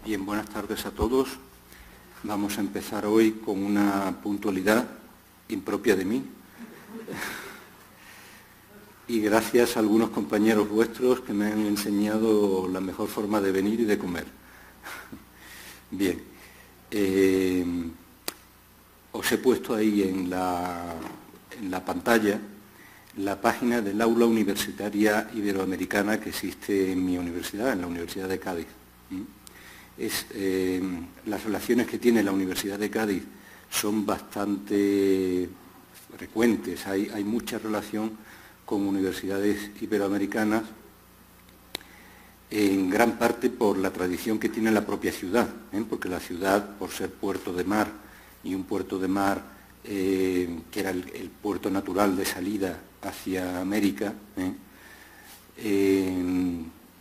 Bien, buenas tardes a todos. Vamos a empezar hoy con una puntualidad impropia de mí. Y gracias a algunos compañeros vuestros que me han enseñado la mejor forma de venir y de comer. Bien, os he puesto ahí en la pantalla la página del aula universitaria iberoamericana que existe en mi universidad, en la Universidad de Cádiz. Las relaciones que tiene la Universidad de Cádiz son bastante frecuentes, hay mucha relación con universidades iberoamericanas, en gran parte por la tradición que tiene la propia ciudad, porque la ciudad, por ser puerto de mar, y un puerto de mar que era el puerto natural de salida hacia América,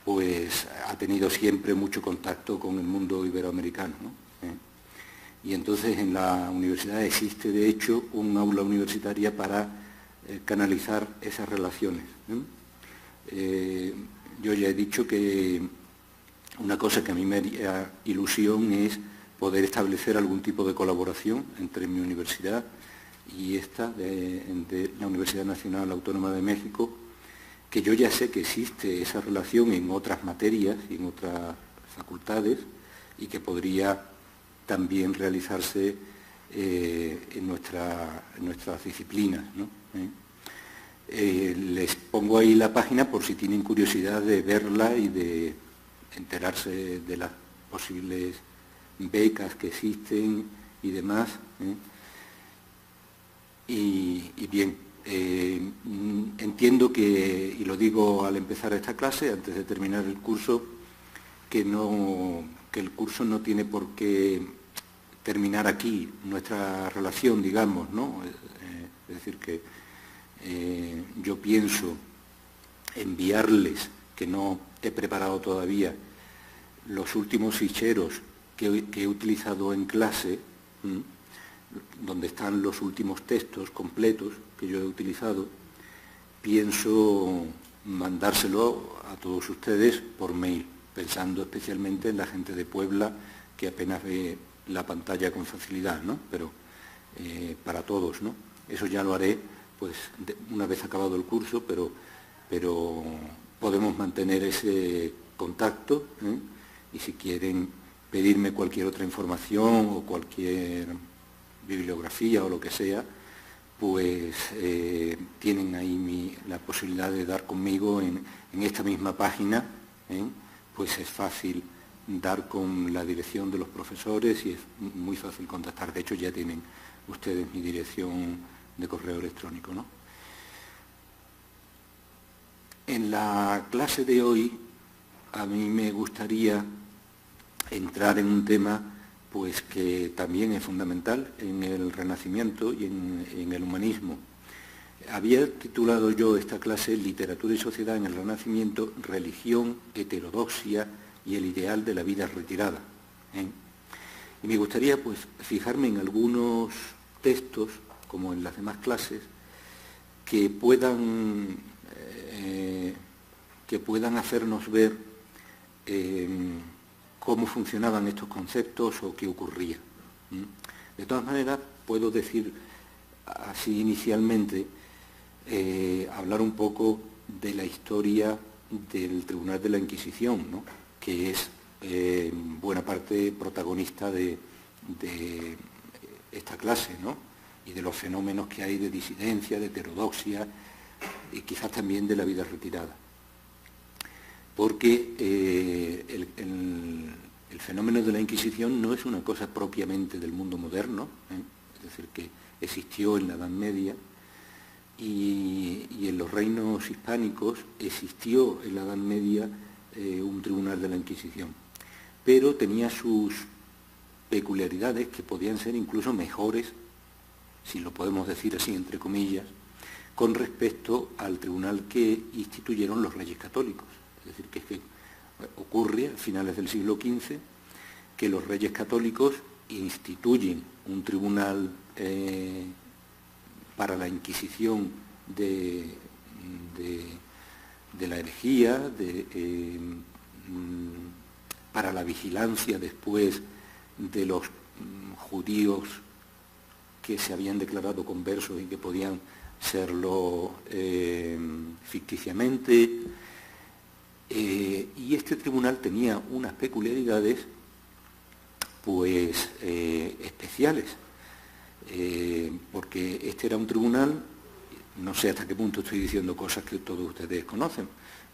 pues ha tenido siempre mucho contacto con el mundo iberoamericano, ¿no? Y entonces en la universidad existe, de hecho, un aula universitaria para canalizar esas relaciones. Yo ya he dicho que una cosa que a mí me haría ilusión es poder establecer algún tipo de colaboración entre mi universidad y esta, de la Universidad Nacional Autónoma de México, que yo ya sé que existe esa relación en otras materias y en otras facultades y que podría también realizarse en nuestras disciplinas, ¿no? Les pongo ahí la página por si tienen curiosidad de verla y de enterarse de las posibles becas que existen y demás. Y bien, entiendo que, y lo digo al empezar esta clase, antes de terminar el curso, que el curso no tiene por qué terminar aquí, nuestra relación, digamos, ¿no? Es decir, que yo pienso enviarles, que no he preparado todavía, los últimos ficheros que he utilizado en clase, donde están los últimos textos completos que yo he utilizado. Pienso mandárselo a todos ustedes por mail, pensando especialmente en la gente de Puebla, que apenas ve la pantalla con facilidad, ¿no? Pero para todos, ¿no? Eso ya lo haré pues una vez acabado el curso, pero podemos mantener ese contacto, y si quieren pedirme cualquier otra información o cualquier bibliografía o lo que sea, pues tienen ahí la posibilidad de dar conmigo en esta misma página, pues es fácil dar con la dirección de los profesores y es muy fácil contactar. De hecho, ya tienen ustedes mi dirección de correo electrónico, ¿no? En la clase de hoy a mí me gustaría entrar en un tema pues que también es fundamental en el Renacimiento y en el humanismo. Había titulado yo esta clase Literatura y sociedad en el Renacimiento, religión, heterodoxia y el ideal de la vida retirada. Y me gustaría pues fijarme en algunos textos, como en las demás clases, que puedan hacernos ver cómo funcionaban estos conceptos o qué ocurría. De todas maneras, puedo decir así inicialmente, hablar un poco de la historia del Tribunal de la Inquisición, ¿no? Que es en buena parte protagonista de esta clase, ¿no? Y de los fenómenos que hay de disidencia, de heterodoxia y quizás también de la vida retirada. Porque el fenómeno de la Inquisición no es una cosa propiamente del mundo moderno, es decir, que existió en la Edad Media y en los reinos hispánicos existió en la Edad Media un tribunal de la Inquisición, pero tenía sus peculiaridades que podían ser incluso mejores, si lo podemos decir así entre comillas, con respecto al tribunal que instituyeron los reyes católicos. Es decir, que ocurre a finales del siglo XV que los reyes católicos instituyen un tribunal para la inquisición de la herejía, para la vigilancia después de los judíos que se habían declarado conversos y que podían serlo ficticiamente. Y este tribunal tenía unas peculiaridades pues especiales, porque este era un tribunal, no sé hasta qué punto estoy diciendo cosas que todos ustedes conocen,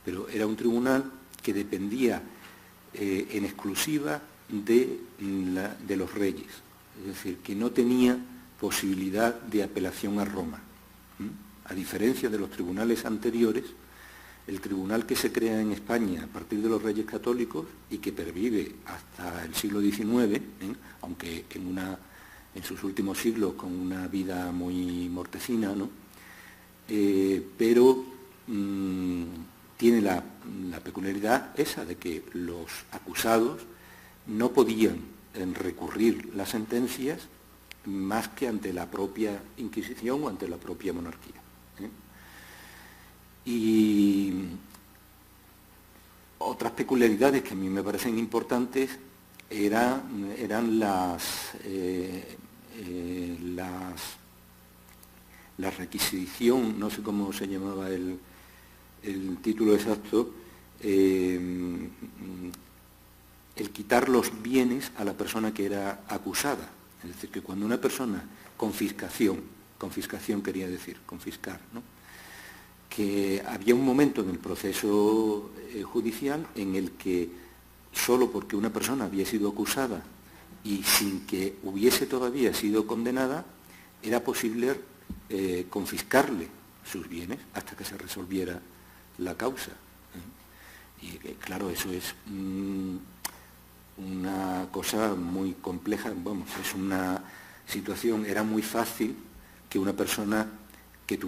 pero era un tribunal que dependía en exclusiva de los reyes, es decir, que no tenía posibilidad de apelación a Roma. A diferencia de los tribunales anteriores, el tribunal que se crea en España a partir de los Reyes Católicos y que pervive hasta el siglo XIX, aunque en sus últimos siglos con una vida muy mortecina, ¿no? Pero tiene la peculiaridad esa de que los acusados no podían recurrir las sentencias más que ante la propia Inquisición o ante la propia monarquía. Y otras peculiaridades que a mí me parecen importantes eran la requisición, no sé cómo se llamaba el título exacto, el quitar los bienes a la persona que era acusada. Es decir, que cuando una persona, confiscación quería decir, confiscar, ¿no? Que había un momento en el proceso judicial en el que solo porque una persona había sido acusada y sin que hubiese todavía sido condenada, era posible confiscarle sus bienes hasta que se resolviera la causa. Y claro, eso es una cosa muy compleja, vamos, es una situación, era muy fácil que una persona que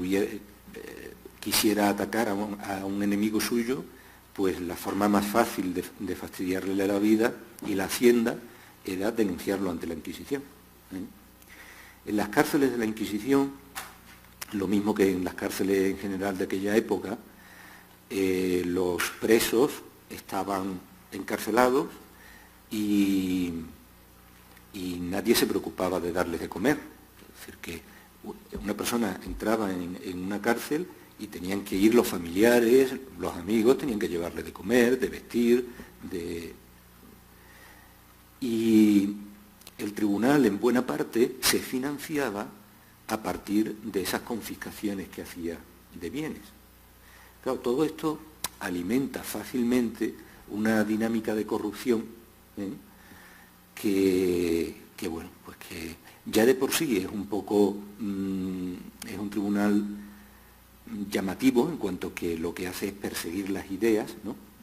quisiera atacar a un enemigo suyo, pues la forma más fácil de fastidiarle la vida y la hacienda era denunciarlo ante la Inquisición. En las cárceles de la Inquisición, lo mismo que en las cárceles en general de aquella época, los presos estaban encarcelados y nadie se preocupaba de darles de comer. Es decir, que una persona entraba en una cárcel y tenían que ir los familiares, los amigos, tenían que llevarle de comer, de vestir, Y el tribunal, en buena parte, se financiaba a partir de esas confiscaciones que hacía de bienes. Claro, todo esto alimenta fácilmente una dinámica de corrupción que ya de por sí es un poco, es un tribunal llamativo en cuanto que lo que hace es perseguir las ideas,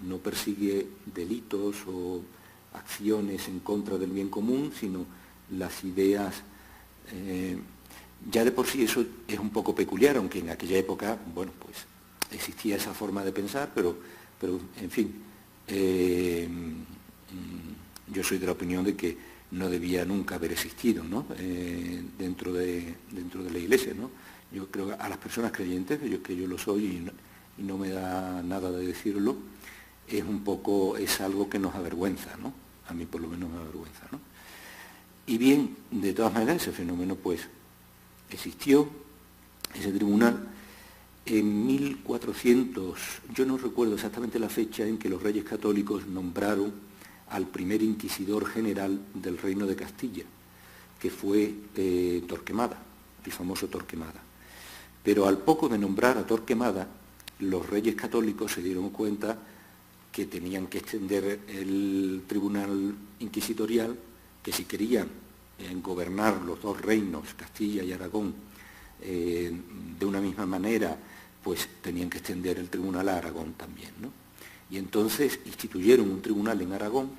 no persigue delitos o acciones en contra del bien común, sino las ideas. Ya de por sí eso es un poco peculiar, aunque en aquella época, bueno, pues existía esa forma de pensar, pero en fin, yo soy de la opinión de que no debía nunca haber existido, ¿no? dentro de la Iglesia, ¿no? Yo creo que a las personas creyentes, que yo lo soy y no me da nada de decirlo, es algo que nos avergüenza, ¿no? A mí por lo menos me avergüenza, ¿no? Y bien, de todas maneras, ese fenómeno pues existió, ese tribunal. En 1400, yo no recuerdo exactamente la fecha en que los Reyes Católicos nombraron al primer inquisidor general del Reino de Castilla, que fue Torquemada, el famoso Torquemada. Pero al poco de nombrar a Torquemada, los Reyes Católicos se dieron cuenta que tenían que extender el tribunal inquisitorial, que si querían gobernar los dos reinos, Castilla y Aragón, de una misma manera, pues tenían que extender el tribunal a Aragón también, ¿no? Y entonces instituyeron un tribunal en Aragón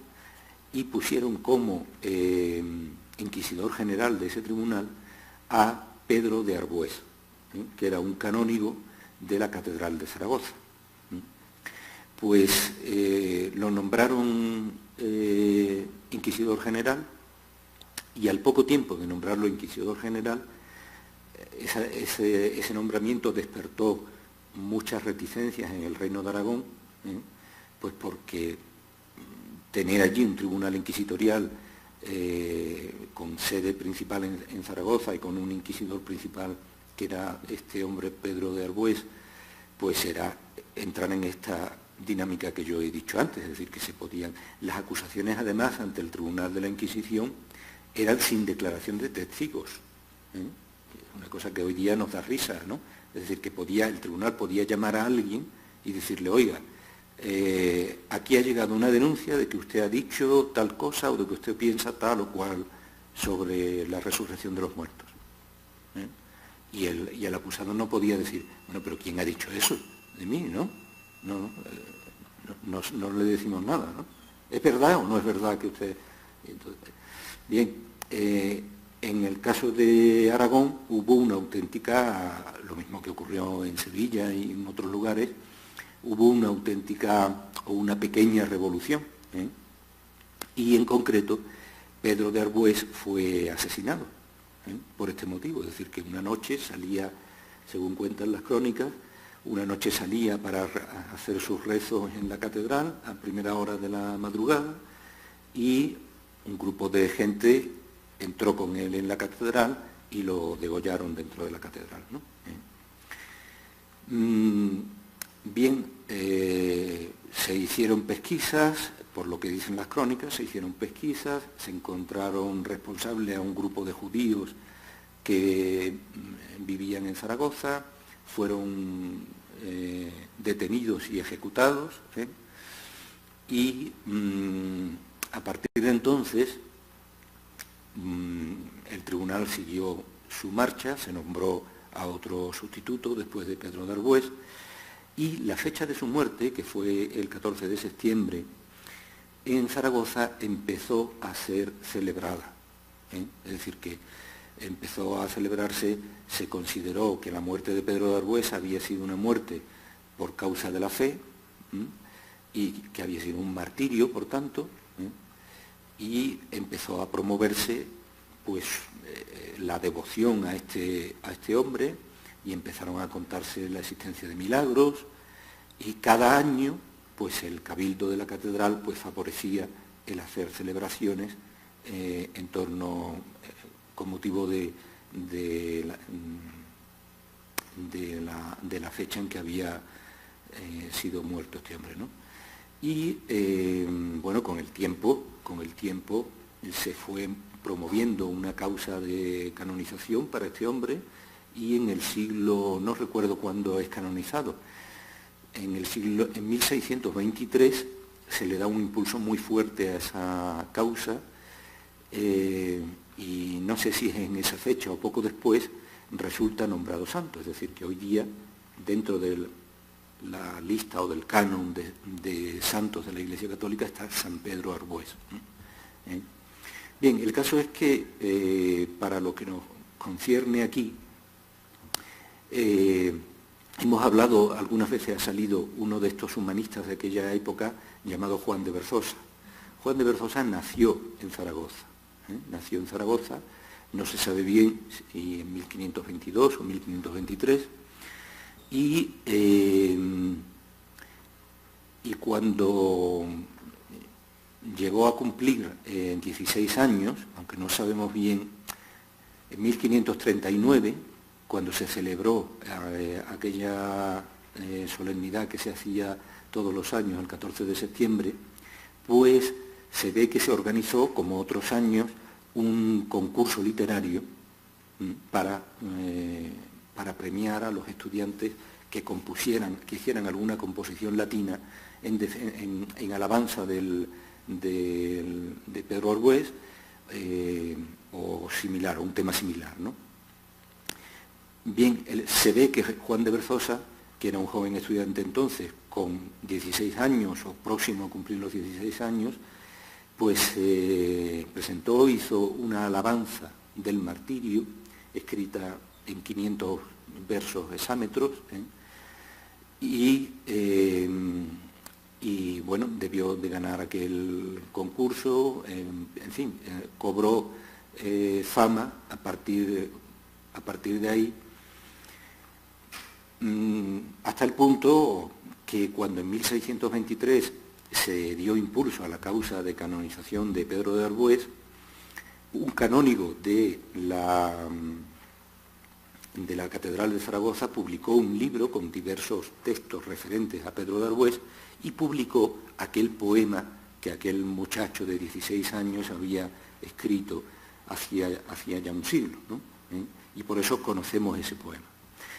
y pusieron como inquisidor general de ese tribunal a Pedro de Arbués, que era un canónigo de la Catedral de Zaragoza. Pues lo nombraron inquisidor general y al poco tiempo de nombrarlo inquisidor general, ese nombramiento despertó muchas reticencias en el Reino de Aragón, pues porque tener allí un tribunal inquisitorial con sede principal en Zaragoza y con un inquisidor principal que era este hombre Pedro de Arbués, pues era entrar en esta dinámica que yo he dicho antes, es decir, que se podían... Las acusaciones, además, ante el Tribunal de la Inquisición eran sin declaración de testigos, ¿eh? Una cosa que hoy día nos da risa, ¿no? Es decir, que el tribunal podía llamar a alguien y decirle, oiga, aquí ha llegado una denuncia de que usted ha dicho tal cosa o de que usted piensa tal o cual sobre la resurrección de los muertos, ¿eh? Y el acusado no podía decir, bueno, pero ¿quién ha dicho eso? De mí, ¿no? No le decimos nada, ¿no? ¿Es verdad o no es verdad que usted...? Entonces, bien, en el caso de Aragón hubo una auténtica, lo mismo que ocurrió en Sevilla y en otros lugares, hubo una auténtica o una pequeña revolución, ¿eh? Y en concreto Pedro de Arbués fue asesinado, ¿eh? Por este motivo, es decir, que una noche salía, según cuentan las crónicas, una noche salía para hacer sus rezos en la catedral a primera hora de la madrugada y un grupo de gente entró con él en la catedral y lo degollaron dentro de la catedral, ¿no? Bien, se hicieron pesquisas, por lo que dicen las crónicas, se hicieron pesquisas, se encontraron responsable a un grupo de judíos que vivían en Zaragoza, fueron detenidos y ejecutados, ¿eh? Y a partir de entonces el tribunal siguió su marcha, se nombró a otro sustituto después de Pedro de Arbués, y la fecha de su muerte, que fue el 14 de septiembre, en Zaragoza empezó a ser celebrada, ¿eh? Es decir, que empezó a celebrarse, se consideró que la muerte de Pedro de Arbués había sido una muerte por causa de la fe, ¿eh? Y que había sido un martirio, por tanto, ¿eh? Y empezó a promoverse pues, la devoción a este hombre, y empezaron a contarse la existencia de milagros, y cada año pues, el cabildo de la catedral pues, favorecía el hacer celebraciones en torno, con motivo de la fecha en que había sido muerto este hombre, ¿no? Y bueno, con el tiempo se fue promoviendo una causa de canonización para este hombre, y en el siglo, no recuerdo cuándo es canonizado, en 1623 se le da un impulso muy fuerte a esa causa, y no sé si es en esa fecha o poco después, resulta nombrado santo, es decir, que hoy día, dentro de la lista o del canon de santos de la Iglesia Católica, está San Pedro Arbués. Bien, el caso es que para lo que nos concierne aquí, hemos hablado, algunas veces ha salido uno de estos humanistas de aquella época llamado Juan de Berzosa. Juan de Berzosa nació en Zaragoza, nació en Zaragoza, no se sabe bien si en 1522 o 1523, y cuando llegó a cumplir 16 años, aunque no sabemos bien, en 1539, cuando se celebró aquella solemnidad que se hacía todos los años, el 14 de septiembre, pues se ve que se organizó, como otros años, un concurso literario para premiar a los estudiantes que hicieran alguna composición latina en alabanza de Pedro Arbués, o similar, o un tema similar, ¿no? Bien, se ve que Juan de Berzosa, que era un joven estudiante entonces, con 16 años, o próximo a cumplir los 16 años, pues presentó, hizo una alabanza del martirio, escrita en 500 versos hexámetros, y bueno, debió de ganar aquel concurso, en fin, cobró fama a partir de ahí, hasta el punto que cuando en 1623 se dio impulso a la causa de canonización de Pedro de Arbués, un canónigo de la Catedral de Zaragoza publicó un libro con diversos textos referentes a Pedro de Arbués y publicó aquel poema que aquel muchacho de 16 años había escrito hacía ya un siglo, ¿no? Y por eso conocemos ese poema.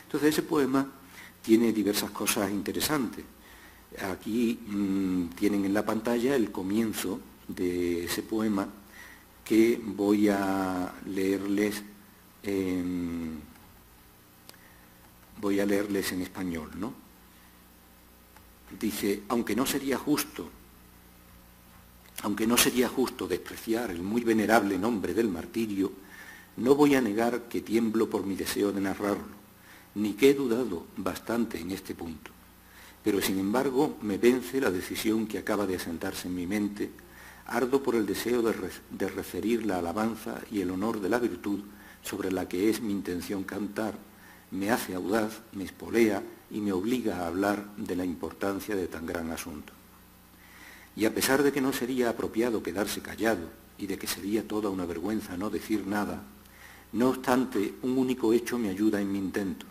Entonces ese poema tiene diversas cosas interesantes. Aquí tienen en la pantalla el comienzo de ese poema que voy a leerles en español, ¿no? Dice: aunque no sería justo despreciar el muy venerable nombre del martirio, no voy a negar que tiemblo por mi deseo de narrarlo, ni que he dudado bastante en este punto. Pero sin embargo me vence la decisión que acaba de asentarse en mi mente, ardo por el deseo de referir la alabanza y el honor de la virtud sobre la que es mi intención cantar, me hace audaz, me espolea y me obliga a hablar de la importancia de tan gran asunto. Y a pesar de que no sería apropiado quedarse callado y de que sería toda una vergüenza no decir nada, no obstante, un único hecho me ayuda en mi intento,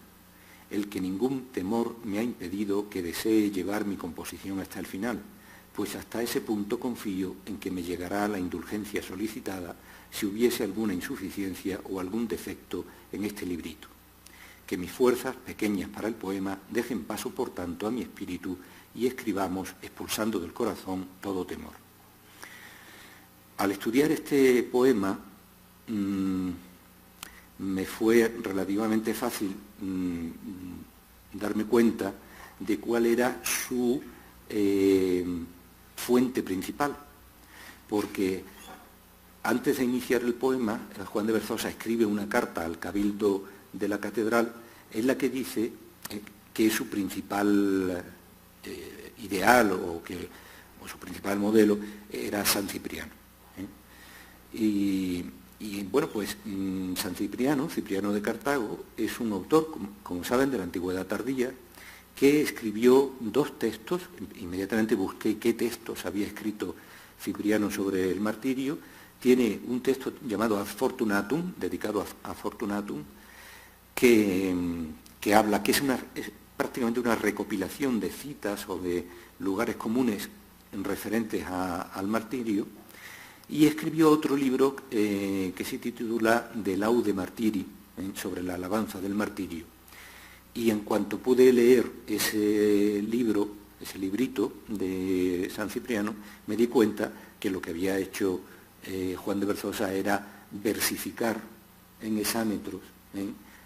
el que ningún temor me ha impedido que desee llevar mi composición hasta el final, pues hasta ese punto confío en que me llegará la indulgencia solicitada si hubiese alguna insuficiencia o algún defecto en este librito. Que mis fuerzas, pequeñas para el poema, dejen paso por tanto a mi espíritu y escribamos expulsando del corazón todo temor. Al estudiar este poema me fue relativamente fácil darme cuenta de cuál era su fuente principal, porque antes de iniciar el poema, Juan de Berzosa escribe una carta al cabildo de la catedral en la que dice que su principal ideal o su principal modelo era San Cipriano. Y bueno, pues San Cipriano de Cartago, es un autor, como saben, de la Antigüedad tardía, que escribió dos textos. Inmediatamente busqué qué textos había escrito Cipriano sobre el martirio. Tiene un texto llamado Ad Fortunatum, dedicado a Fortunatum, que habla, que es prácticamente una recopilación de citas o de lugares comunes referentes al martirio, y escribió otro libro que se titula De Laude Martiri, sobre la alabanza del martirio. Y en cuanto pude leer ese libro, ese librito de San Cipriano, me di cuenta que lo que había hecho Juan de Berzosa era versificar en hexámetros,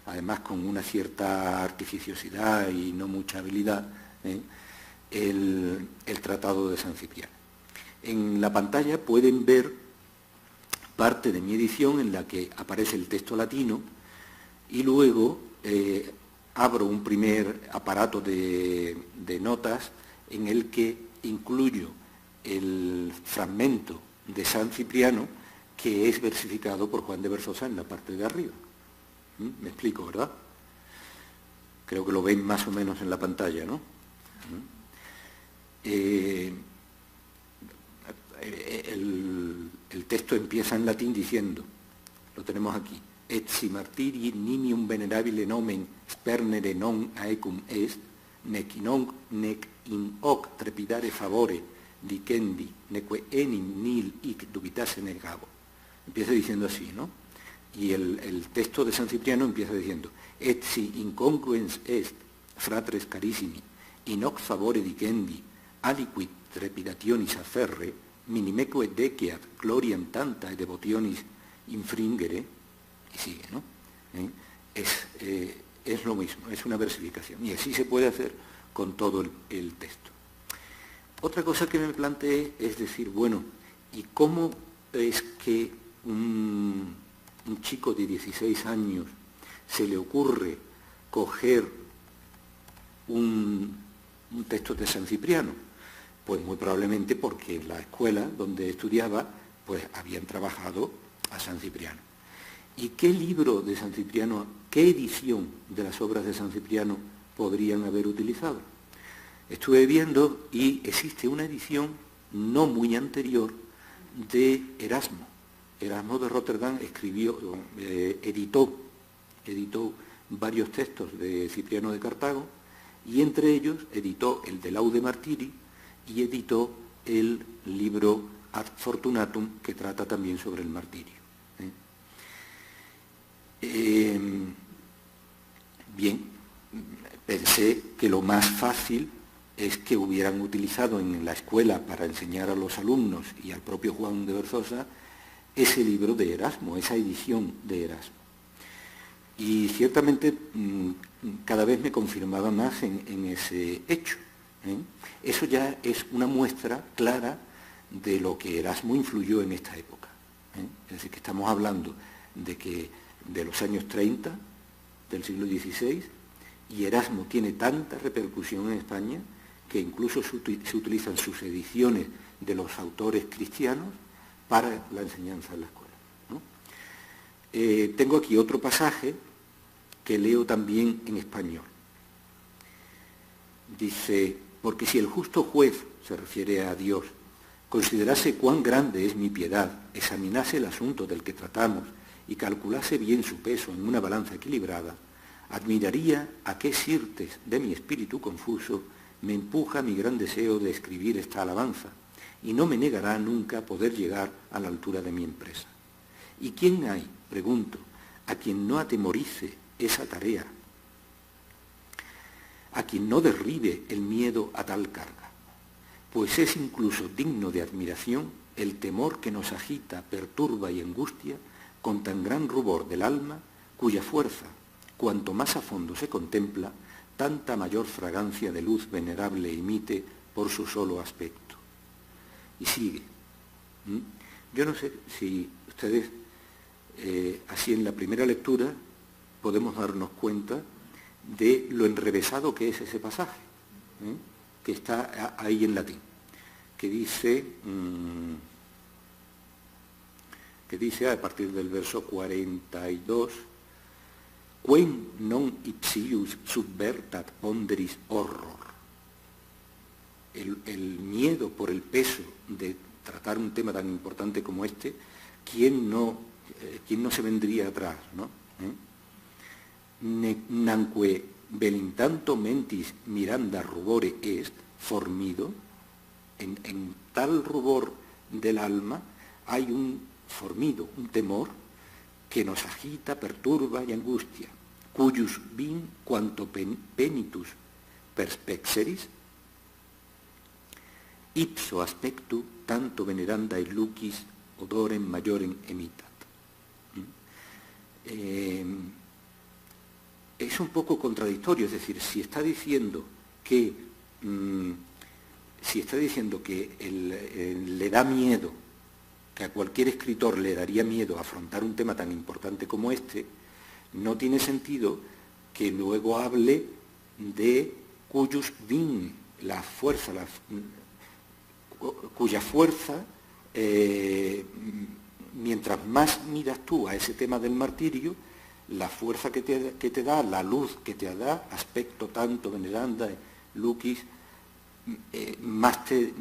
además con una cierta artificiosidad y no mucha habilidad, el tratado de San Cipriano. En la pantalla pueden ver parte de mi edición en la que aparece el texto latino y luego abro un primer aparato de notas en el que incluyo el fragmento de San Cipriano que es versificado por Juan de Berzosa en la parte de arriba. Me explico, ¿verdad? Creo que lo ven más o menos en la pantalla, ¿no? El texto empieza en latín diciendo, lo tenemos aquí: et si martiri nimium venerabile nomen spernere non aecum est, nec in hoc trepidare favore dicendi, neque enim nil hic dubitase negabo. Empieza diciendo así, ¿no? Y el texto de San Cipriano empieza diciendo: et si incongruens est, fratres carissimi, in hoc favore dicendi, aliquid trepidationis afferre, minimeque deciat gloriam tanta et devotionis infringere, y sigue, ¿no? Es lo mismo, es una versificación, y así se puede hacer con todo el texto. Otra cosa que me planteé es decir, bueno, ¿y cómo es que un chico de 16 años se le ocurre coger un texto de San Cipriano? Pues muy probablemente porque en la escuela donde estudiaba, pues habían trabajado a San Cipriano. ¿Y qué libro de San Cipriano, qué edición de las obras de San Cipriano podrían haber utilizado? Estuve viendo y existe una edición no muy anterior de Erasmo. Erasmo de Rotterdam editó varios textos de Cipriano de Cartago y entre ellos editó el de Laude Martiri y editó el libro Ad Fortunatum, que trata también sobre el martirio. Bien, pensé que lo más fácil es que hubieran utilizado en la escuela para enseñar a los alumnos y al propio Juan de Berzosa ese libro de Erasmo, esa edición de Erasmo. Y ciertamente cada vez me confirmaba más en ese hecho. Eso ya es una muestra clara de lo que Erasmo influyó en esta época. Es decir, que estamos hablando de los años 30 del siglo XVI, y Erasmo tiene tanta repercusión en España que incluso se utilizan sus ediciones de los autores cristianos para la enseñanza en la escuela, ¿no? Tengo aquí otro pasaje que leo también en español. Dice: porque si el justo juez, se refiere a Dios, considerase cuán grande es mi piedad, examinase el asunto del que tratamos y calculase bien su peso en una balanza equilibrada, admiraría a qué sirtes de mi espíritu confuso me empuja mi gran deseo de escribir esta alabanza, y no me negará nunca poder llegar a la altura de mi empresa. ¿Y quién hay, pregunto, a quien no atemorice esa tarea, a quien no derribe el miedo a tal carga? Pues es incluso digno de admiración el temor que nos agita, perturba y angustia con tan gran rubor del alma, cuya fuerza, cuanto más a fondo se contempla, tanta mayor fragancia de luz venerable emite por su solo aspecto. Y sigue. Yo no sé si ustedes, así en la primera lectura, podemos darnos cuenta de lo enrevesado que es ese pasaje, que está ahí en latín, que dice a partir del verso 42, quem non ipsius subvertat ponderis horror. El miedo por el peso de tratar un tema tan importante como este, ¿quién no se vendría atrás, ¿no? Nanque velintanto mentis miranda rubore est formido, en tal rubor del alma hay un formido, un temor que nos agita, perturba y angustia, cuyus vin quanto penitus perspexeris, ipso aspectu tanto veneranda et lucis odorem majorem emitat. Es un poco contradictorio, es decir, si está diciendo que le da miedo, que a cualquier escritor le daría miedo afrontar un tema tan importante como este, no tiene sentido que luego hable de cuyus vin, la fuerza, cuya fuerza, mientras más miras tú a ese tema del martirio, la fuerza que te da, la luz que te da, aspecto tanto veneranda, lucis, más te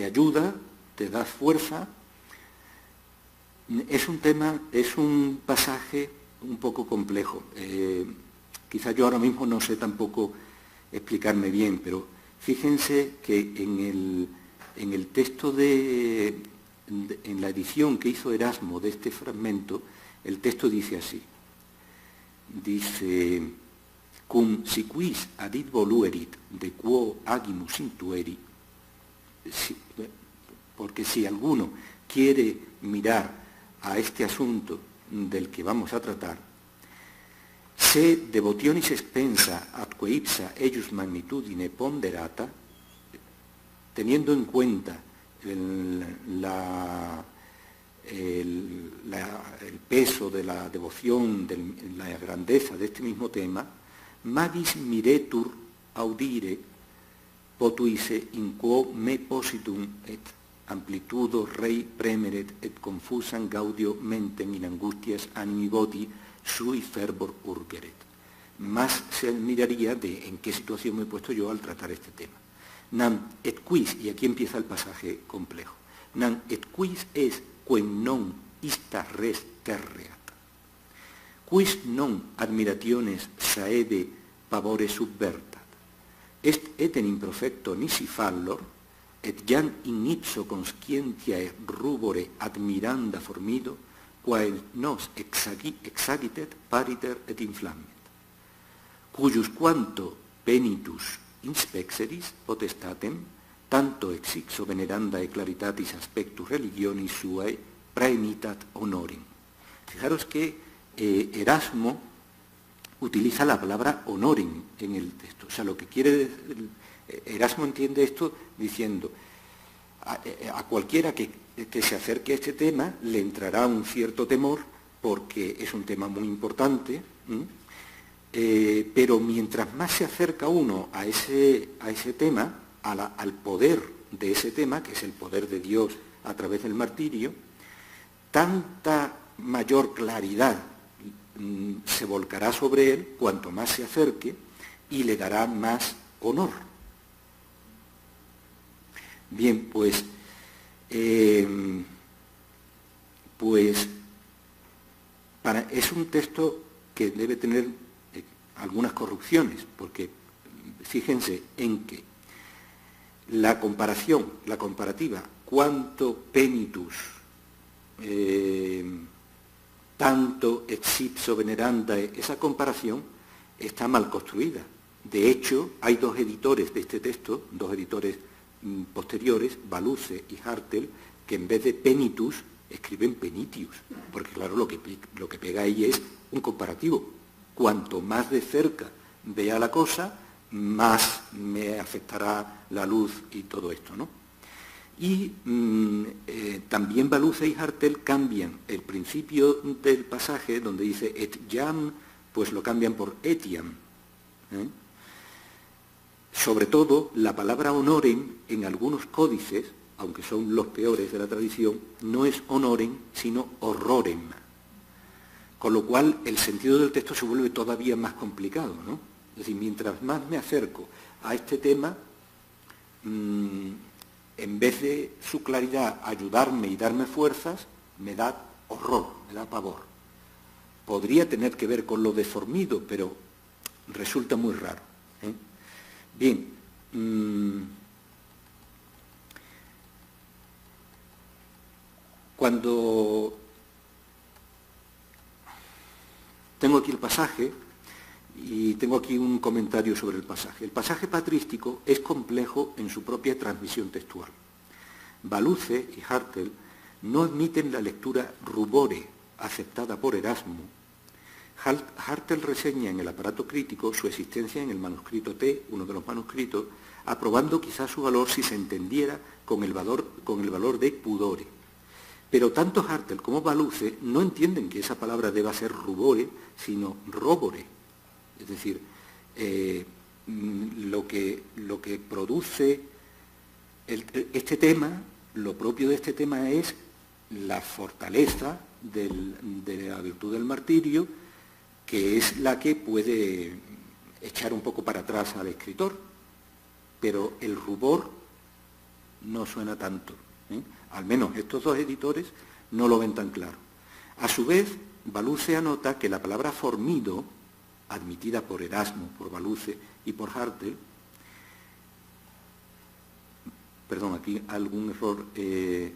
ayuda, te da fuerza. Es un pasaje un poco complejo. Quizás yo ahora mismo no sé tampoco explicarme bien, pero fíjense que en el texto en la edición que hizo Erasmo de este fragmento, el texto dice así. Dice: cum si quis adit voluerit de quo agimus intueri, porque si alguno quiere mirar a este asunto del que vamos a tratar, se devotionis expensa atque ipsa eius magnitudine ponderata, teniendo en cuenta el peso de la devoción, de la grandeza de este mismo tema, magis miretur audire potuisse in quo me positum et amplitudo rei premeret et confusam gaudio mentem in angustias animi voti sui fervor urgeret. Más se miraría de en qué situación me he puesto yo al tratar este tema. Nam et quis, y aquí empieza el pasaje complejo, nam et quis es quem non ista res terreat, quis non admirationes saede pavore subvertat, est etem imperfecto nisi fallor, et jam in ipso conscientiae rubore admiranda formido, quae nos exagitet pariter et inflammet, cuius quanto penitus inspexeris potestatem, tanto ex ixo veneranda e claritatis aspectus religionis suae praemitat honorim. Fijaros que Erasmo utiliza la palabra honorim en el texto. O sea, lo que quiere decir, Erasmo entiende esto diciendo a cualquiera que se acerque a este tema le entrará un cierto temor porque es un tema muy importante, pero mientras más se acerca uno a ese tema, al poder de ese tema, que es el poder de Dios a través del martirio, tanta mayor claridad se volcará sobre él cuanto más se acerque y le dará más honor. Bien, pues es un texto que debe tener algunas corrupciones, porque fíjense en que la comparativa, quanto penitus, tanto ex ipso venerandae, esa comparación está mal construida. De hecho, hay dos editores de este texto, dos editores posteriores, Baluce y Hartel, que en vez de penitus escriben penitius, porque claro, lo que pega ahí es un comparativo. Cuanto más de cerca vea la cosa, más me afectará la luz y todo esto, ¿no? Y también Baluce y Hartel cambian el principio del pasaje, donde dice et jam, pues lo cambian por etiam. Sobre todo, la palabra honorem en algunos códices, aunque son los peores de la tradición, no es honorem, sino horrorem. Con lo cual, el sentido del texto se vuelve todavía más complicado, ¿no? Es decir, mientras más me acerco a este tema, en vez de su claridad ayudarme y darme fuerzas, me da horror, me da pavor. Podría tener que ver con lo deformido, pero resulta muy raro. Bien, cuando tengo aquí el pasaje, y tengo aquí un comentario sobre el pasaje. El pasaje patrístico es complejo en su propia transmisión textual. Baluce y Hartel no admiten la lectura rubore aceptada por Erasmo. Hartel reseña en el aparato crítico su existencia en el manuscrito T, uno de los manuscritos, aprobando quizás su valor si se entendiera con el valor de pudore. Pero tanto Hartel como Baluce no entienden que esa palabra deba ser rubore, sino robore. Es decir, lo que produce este tema, lo propio de este tema es la fortaleza de la virtud del martirio, que es la que puede echar un poco para atrás al escritor, pero el rubor no suena tanto, Al menos estos dos editores no lo ven tan claro. A su vez, Baluce anota que la palabra formido, admitida por Erasmo, por Baluce y por Hartel, perdón, aquí algún error,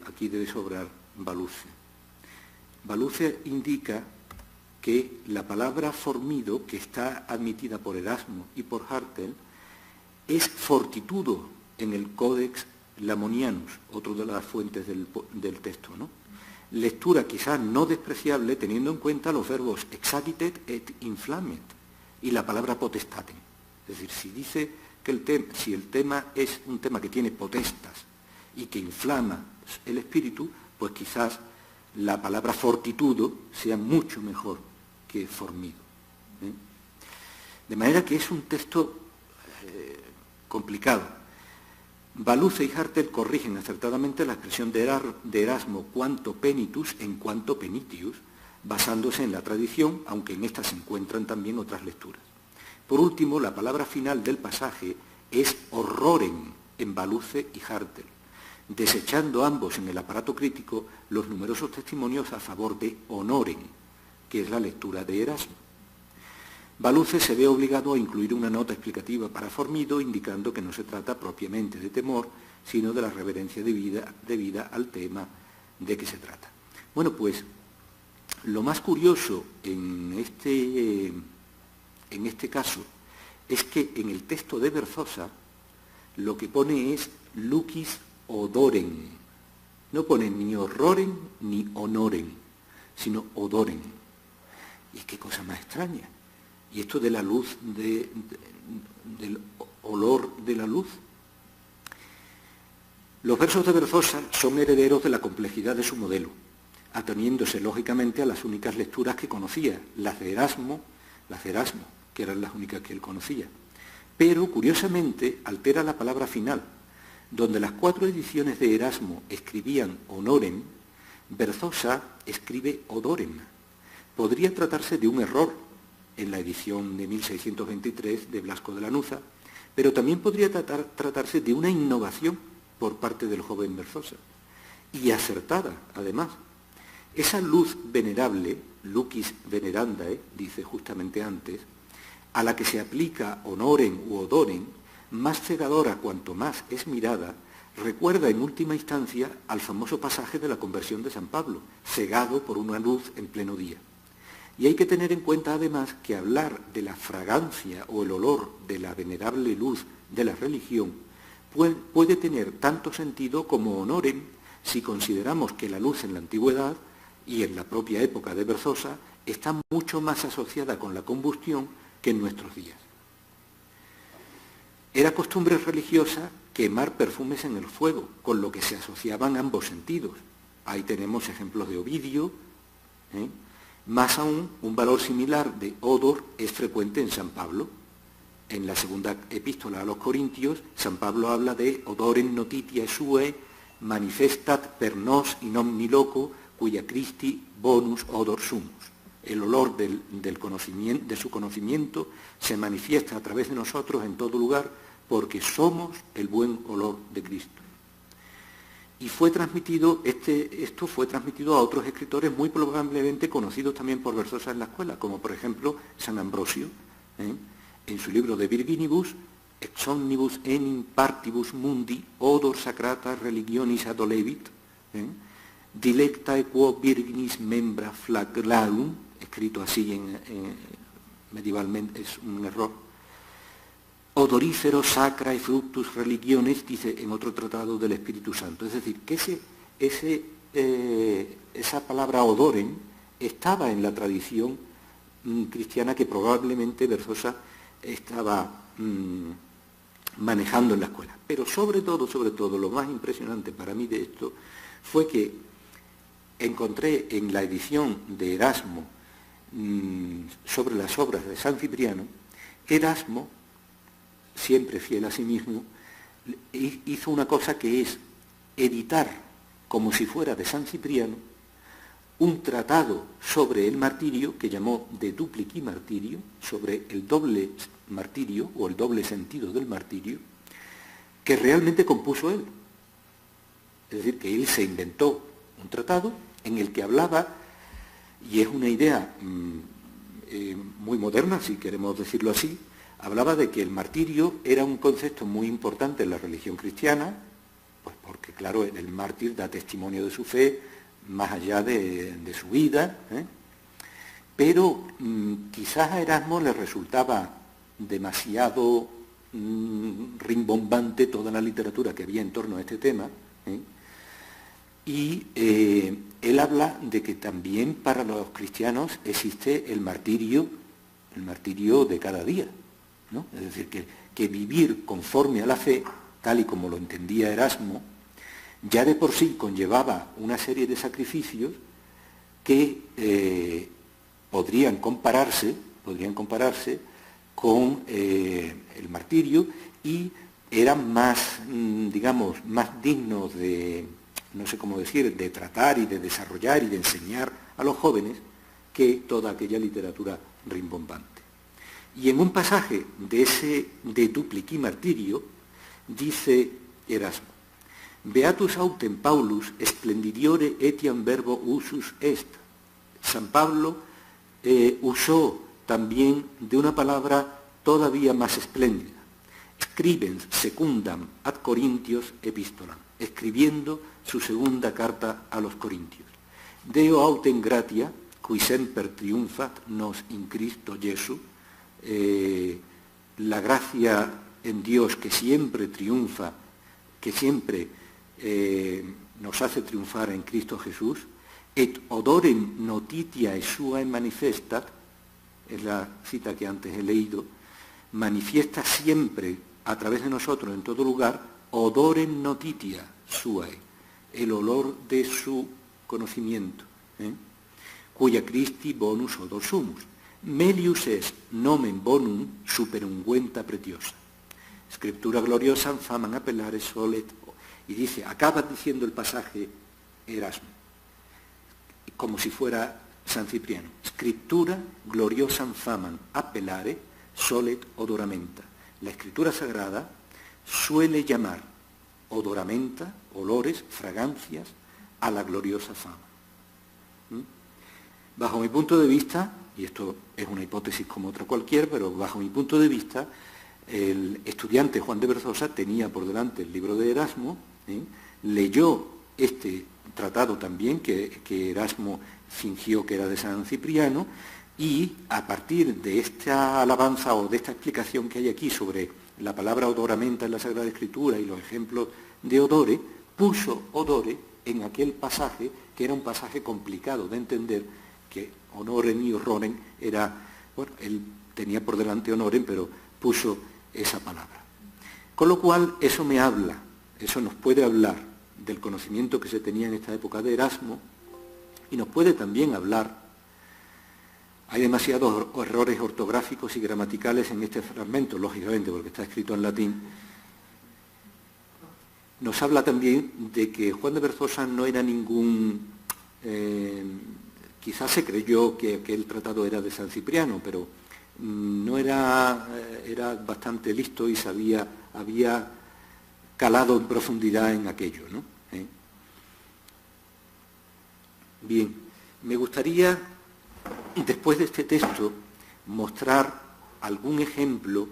aquí debe sobrar Baluce. Baluce indica que la palabra formido, que está admitida por Erasmo y por Hartel, es fortitudo en el Codex Lamonianus, otro de las fuentes del texto, ¿no? Lectura quizás no despreciable teniendo en cuenta los verbos exagitet et inflammet y la palabra potestatem. Es decir, si dice que si el tema es un tema que tiene potestas y que inflama el espíritu, pues quizás la palabra fortitudo sea mucho mejor que formido. De manera que es un texto complicado. Baluce y Hartel corrigen acertadamente la expresión de Erasmo quanto penitus en quanto penitius, basándose en la tradición, aunque en esta se encuentran también otras lecturas. Por último, la palabra final del pasaje es horroren en Baluce y Hartel, desechando ambos en el aparato crítico los numerosos testimonios a favor de honoren, que es la lectura de Erasmo. Baluce se ve obligado a incluir una nota explicativa para Formido, indicando que no se trata propiamente de temor, sino de la reverencia debida al tema de que se trata. Bueno, pues lo más curioso en este caso es que en el texto de Berzosa lo que pone es lucis odoren. No pone ni horroren ni honoren, sino odoren. Y qué cosa más extraña. Y esto de la luz, del olor de la luz. Los versos de Berzosa son herederos de la complejidad de su modelo, ateniéndose lógicamente a las únicas lecturas que conocía, las de Erasmo, que eran las únicas que él conocía. Pero, curiosamente, altera la palabra final. Donde las 4 ediciones de Erasmo escribían honoren, Berzosa escribe odoren. Podría tratarse de un error en la edición de 1623 de Blasco de Lanuza, pero también podría tratarse de una innovación por parte del joven Berzosa, y acertada, además. Esa luz venerable, lucis venerandae, dice justamente antes, a la que se aplica honoren u odoren, más cegadora cuanto más es mirada, recuerda en última instancia al famoso pasaje de la conversión de San Pablo, cegado por una luz en pleno día. Y hay que tener en cuenta además que hablar de la fragancia o el olor de la venerable luz de la religión puede tener tanto sentido como honoren si consideramos que la luz en la antigüedad y en la propia época de Berzosa está mucho más asociada con la combustión que en nuestros días. Era costumbre religiosa quemar perfumes en el fuego, con lo que se asociaban ambos sentidos. Ahí tenemos ejemplos de Ovidio. Más aún, un valor similar de odor es frecuente en San Pablo. En la segunda epístola a los Corintios, San Pablo habla de odoren notitia sue, manifestat per nos in omni loco, cuia Christi bonus odor sumus. El olor de su conocimiento se manifiesta a través de nosotros en todo lugar porque somos el buen olor de Cristo. Y esto fue transmitido a otros escritores muy probablemente conocidos también por Berzosa en la escuela, como por ejemplo San Ambrosio, en su libro de Virginibus, ex omnibus enim partibus mundi odor sacrata religionis adolevit, dilectae quo virginis membra flagellarum, escrito así medievalmente, es un error, odorífero sacra e fructus religiones, dice en otro tratado del Espíritu Santo. Es decir, que esa palabra odoren estaba en la tradición cristiana que probablemente Berzosa estaba manejando en la escuela. Pero sobre todo, lo más impresionante para mí de esto fue que encontré en la edición de Erasmo sobre las obras de San Cipriano, Erasmo, siempre fiel a sí mismo, hizo una cosa que es editar, como si fuera de San Cipriano, un tratado sobre el martirio que llamó De Duplici Martirio, sobre el doble martirio o el doble sentido del martirio, que realmente compuso él. Es decir, que él se inventó un tratado en el que hablaba, y es una idea muy moderna, si queremos decirlo así, hablaba de que el martirio era un concepto muy importante en la religión cristiana, pues porque claro, el mártir da testimonio de su fe más allá de su vida, pero quizás a Erasmo le resultaba demasiado rimbombante toda la literatura que había en torno a este tema, y él habla de que también para los cristianos existe el martirio de cada día, ¿no? Es decir, que vivir conforme a la fe, tal y como lo entendía Erasmo, ya de por sí conllevaba una serie de sacrificios que podrían compararse con el martirio y eran más, digamos, más dignos de, no sé cómo decir, de tratar y de desarrollar y de enseñar a los jóvenes que toda aquella literatura rimbombante. Y en un pasaje de ese De Duplici Martirio dice Erasmo: Beatus autem Paulus splendidiore etiam verbo usus est. San Pablo usó también de una palabra todavía más espléndida: scribens secundam ad Corintios epistolam, escribiendo su segunda carta a los Corintios. Deo autem gratia, qui semper triunfat nos in Cristo Jesu, la gracia en Dios que siempre triunfa, que siempre nos hace triunfar en Cristo Jesús, et odorem notitiae suae manifestat, es la cita que antes he leído, manifiesta siempre a través de nosotros en todo lugar, odorem notitia suae, el olor de su conocimiento, cuya Christi bonus odor sumus, melius est nomen bonum super ungüenta pretiosa. Scriptura gloriosa faman appellare solet. Y dice, acaba diciendo el pasaje Erasmo, como si fuera San Cipriano: Scriptura gloriosam famam appellare solet odoramenta. La escritura sagrada suele llamar odoramenta, olores, fragancias, a la gloriosa fama. Bajo mi punto de vista, y esto es una hipótesis como otra cualquiera, pero bajo mi punto de vista, el estudiante Juan de Berzosa tenía por delante el libro de Erasmo, leyó este tratado también, que Erasmo fingió que era de San Cipriano, y a partir de esta alabanza o de esta explicación que hay aquí sobre la palabra odoramenta en la Sagrada Escritura y los ejemplos de odore, puso odore en aquel pasaje, que era un pasaje complicado de entender, que honoren y horroren era, bueno, él tenía por delante honoren, pero puso esa palabra. Con lo cual, eso me habla, eso nos puede hablar del conocimiento que se tenía en esta época de Erasmo, y nos puede también hablar, hay demasiados errores ortográficos y gramaticales en este fragmento, lógicamente, porque está escrito en latín. Nos habla también de que Juan de Berzosa no era ningún... quizás se creyó que el tratado era de San Cipriano, pero no era bastante listo y había calado en profundidad en aquello, ¿no? Bien, me gustaría, después de este texto, mostrar algún ejemplo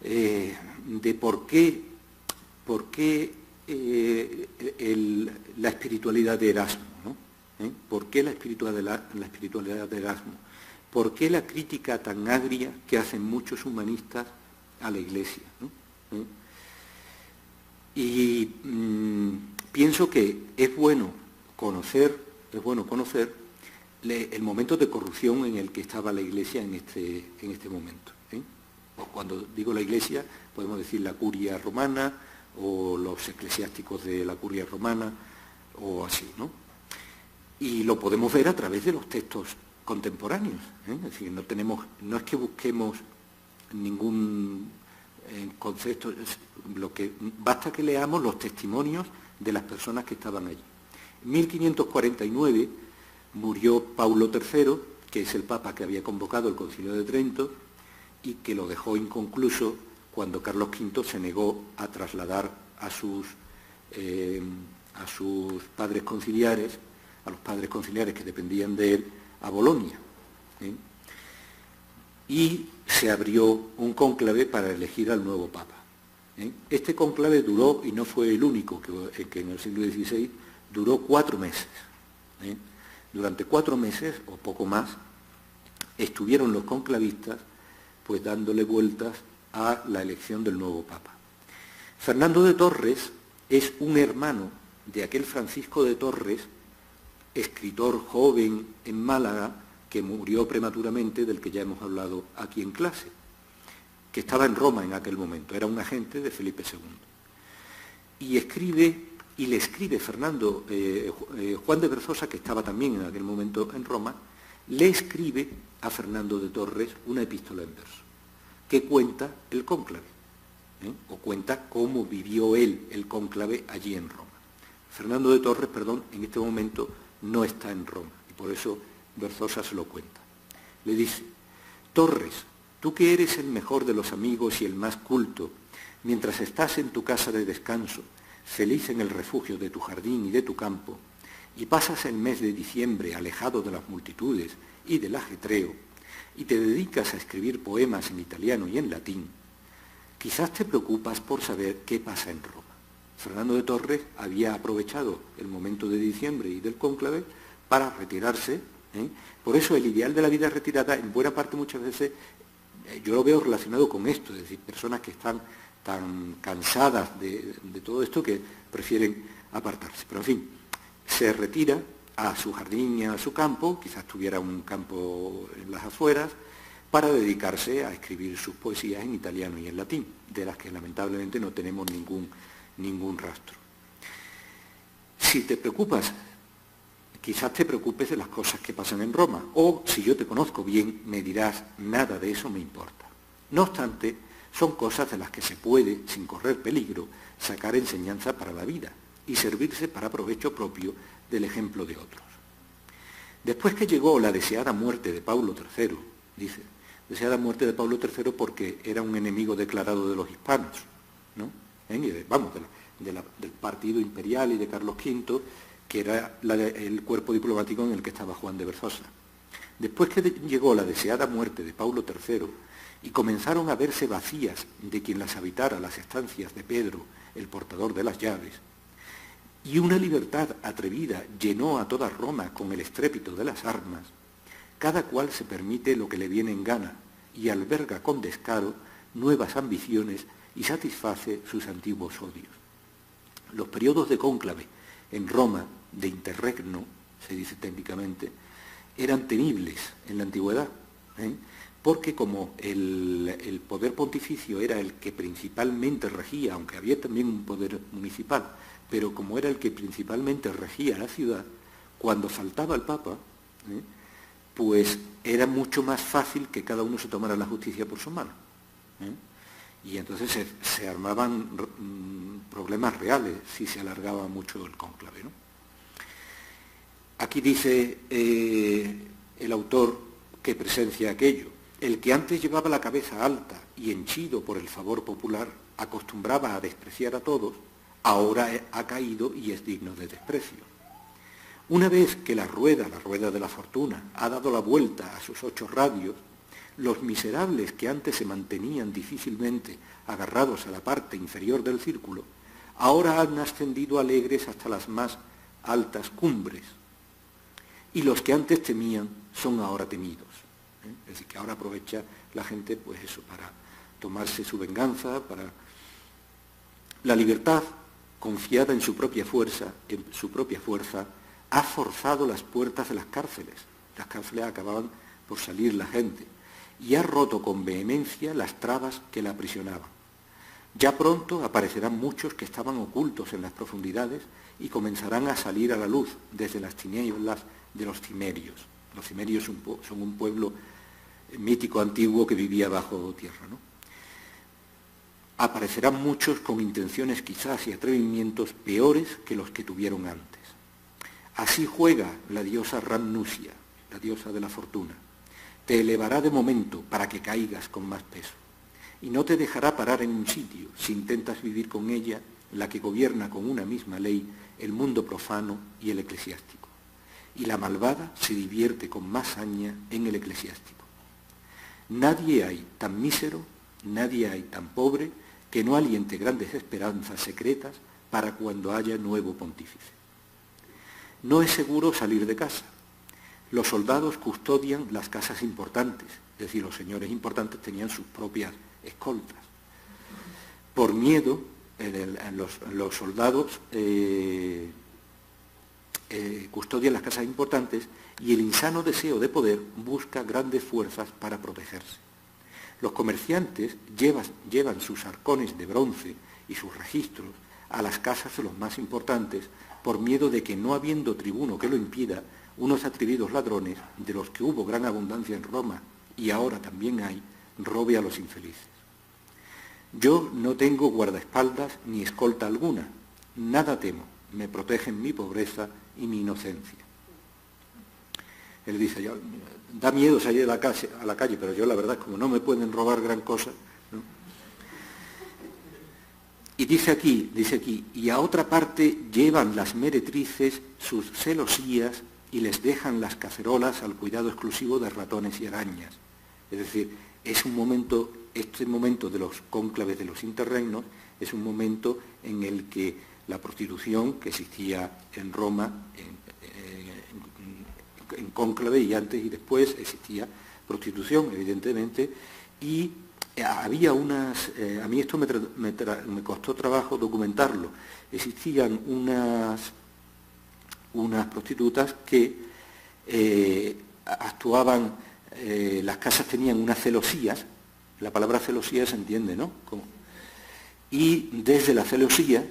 de por qué la espiritualidad de Erasmo, ¿no? ¿Por qué la espiritualidad de Erasmo? ¿Por qué la crítica tan agria que hacen muchos humanistas a la Iglesia, ¿no? Y pienso que es bueno conocer el momento de corrupción en el que estaba la Iglesia en este momento. O cuando digo la Iglesia, podemos decir la curia romana o los eclesiásticos de la curia romana o así, ¿no? Y lo podemos ver a través de los textos contemporáneos, Es decir, no es que busquemos ningún concepto, basta que leamos los testimonios de las personas que estaban allí. En 1549 murió Paulo III, que es el papa que había convocado el Concilio de Trento y que lo dejó inconcluso cuando Carlos V se negó a trasladar a sus padres conciliares, a los padres conciliares que dependían de él, a Bolonia. Y se abrió un cónclave para elegir al nuevo papa. Este cónclave duró, y no fue el único que en el siglo XVI, duró 4 meses. Durante 4 meses, o poco más, estuvieron los conclavistas pues dándole vueltas a la elección del nuevo papa. Fernando de Torres es un hermano de aquel Francisco de Torres, escritor joven en Málaga, que murió prematuramente, del que ya hemos hablado aquí en clase, que estaba en Roma en aquel momento, era un agente de Felipe II. Y le escribe Fernando, Juan de Berzosa, que estaba también en aquel momento en Roma, le escribe a Fernando de Torres una epístola en verso, que cuenta el cónclave, o cuenta cómo vivió él el cónclave allí en Roma. Fernando de Torres, en este momento no está en Roma, y por eso Berzosa se lo cuenta. Le dice: Torres, tú que eres el mejor de los amigos y el más culto, mientras estás en tu casa de descanso, feliz en el refugio de tu jardín y de tu campo, y pasas el mes de diciembre alejado de las multitudes y del ajetreo, y te dedicas a escribir poemas en italiano y en latín, quizás te preocupas por saber qué pasa en Roma. Fernando de Torres había aprovechado el momento de diciembre y del cónclave para retirarse. Por eso el ideal de la vida retirada, en buena parte muchas veces, yo lo veo relacionado con esto, es decir, personas que están tan cansadas de todo esto que prefieren apartarse. Pero en fin, se retira a su jardín y a su campo, quizás tuviera un campo en las afueras, para dedicarse a escribir sus poesías en italiano y en latín, de las que lamentablemente no tenemos ningún rastro. Si te preocupas, quizás te preocupes de las cosas que pasan en Roma, o si yo te conozco bien, me dirás, nada de eso me importa. No obstante, son cosas de las que se puede, sin correr peligro, sacar enseñanza para la vida y servirse para provecho propio del ejemplo de otros. Después que llegó la deseada muerte de Paulo III, dice, deseada muerte de Paulo III porque era un enemigo declarado de los hispanos, ¿no? Vamos, del partido imperial y de Carlos V, que era el cuerpo diplomático en el que estaba Juan de Berzosa. Después que llegó la deseada muerte de Paulo III y comenzaron a verse vacías de quien las habitara las estancias de Pedro, el portador de las llaves, y una libertad atrevida llenó a toda Roma con el estrépito de las armas, cada cual se permite lo que le viene en gana y alberga con descaro nuevas ambiciones y satisface sus antiguos odios. Los periodos de cónclave en Roma, de interregno, se dice técnicamente, eran temibles en la antigüedad, porque como el poder pontificio era el que principalmente regía, aunque había también un poder municipal, pero como era el que principalmente regía la ciudad, cuando faltaba el Papa, pues era mucho más fácil que cada uno se tomara la justicia por su mano. Y entonces se armaban problemas reales si se alargaba mucho el cónclave, ¿no? Aquí dice el autor que presencia aquello: el que antes llevaba la cabeza alta y henchido por el favor popular, acostumbraba a despreciar a todos, ahora ha caído y es digno de desprecio. Una vez que la rueda de la fortuna, ha dado la vuelta a sus 8 radios, los miserables que antes se mantenían difícilmente agarrados a la parte inferior del círculo, ahora han ascendido alegres hasta las más altas cumbres, y los que antes temían son ahora temidos. Es decir, que ahora aprovecha la gente, pues eso, para tomarse su venganza, para... La libertad, confiada en su propia fuerza, ha forzado las puertas de las cárceles. Las cárceles acababan por salir la gente, y ha roto con vehemencia las trabas que la aprisionaban. Ya pronto aparecerán muchos que estaban ocultos en las profundidades y comenzarán a salir a la luz desde las tinieblas de los cimerios. Los cimerios son un pueblo mítico antiguo que vivía bajo tierra, ¿no? Aparecerán muchos con intenciones quizás y atrevimientos peores que los que tuvieron antes. Así juega la diosa Ramnusia, la diosa de la fortuna. Te elevará de momento para que caigas con más peso, y no te dejará parar en un sitio si intentas vivir con ella, la que gobierna con una misma ley el mundo profano y el eclesiástico. Y la malvada se divierte con más saña en el eclesiástico. Nadie hay tan mísero, nadie hay tan pobre, que no aliente grandes esperanzas secretas para cuando haya nuevo pontífice. No es seguro salir de casa. Los soldados custodian las casas importantes, es decir, los señores importantes tenían sus propias escoltas. Por miedo, los soldados custodian las casas importantes y el insano deseo de poder busca grandes fuerzas para protegerse. Los comerciantes llevan sus arcones de bronce y sus registros a las casas de los más importantes por miedo de que, no habiendo tribuno que lo impida, unos atrevidos ladrones, de los que hubo gran abundancia en Roma y ahora también hay, robe a los infelices. Yo no tengo guardaespaldas ni escolta alguna, nada temo, me protegen mi pobreza y mi inocencia. Él dice, da miedo salir a la calle, pero yo la verdad es como no me pueden robar gran cosa, ¿no? Y dice aquí, y a otra parte llevan las meretrices sus celosías y les dejan las cacerolas al cuidado exclusivo de ratones y arañas. Es decir, es un momento, este momento de los cónclaves de los interregnos, es un momento en el que la prostitución que existía en Roma, en cónclave y antes y después existía prostitución, evidentemente, y había unas, a mí esto me costó trabajo documentarlo, existían unas prostitutas que actuaban, las casas tenían unas celosías, la palabra celosía se entiende, ¿no? Y desde la celosía,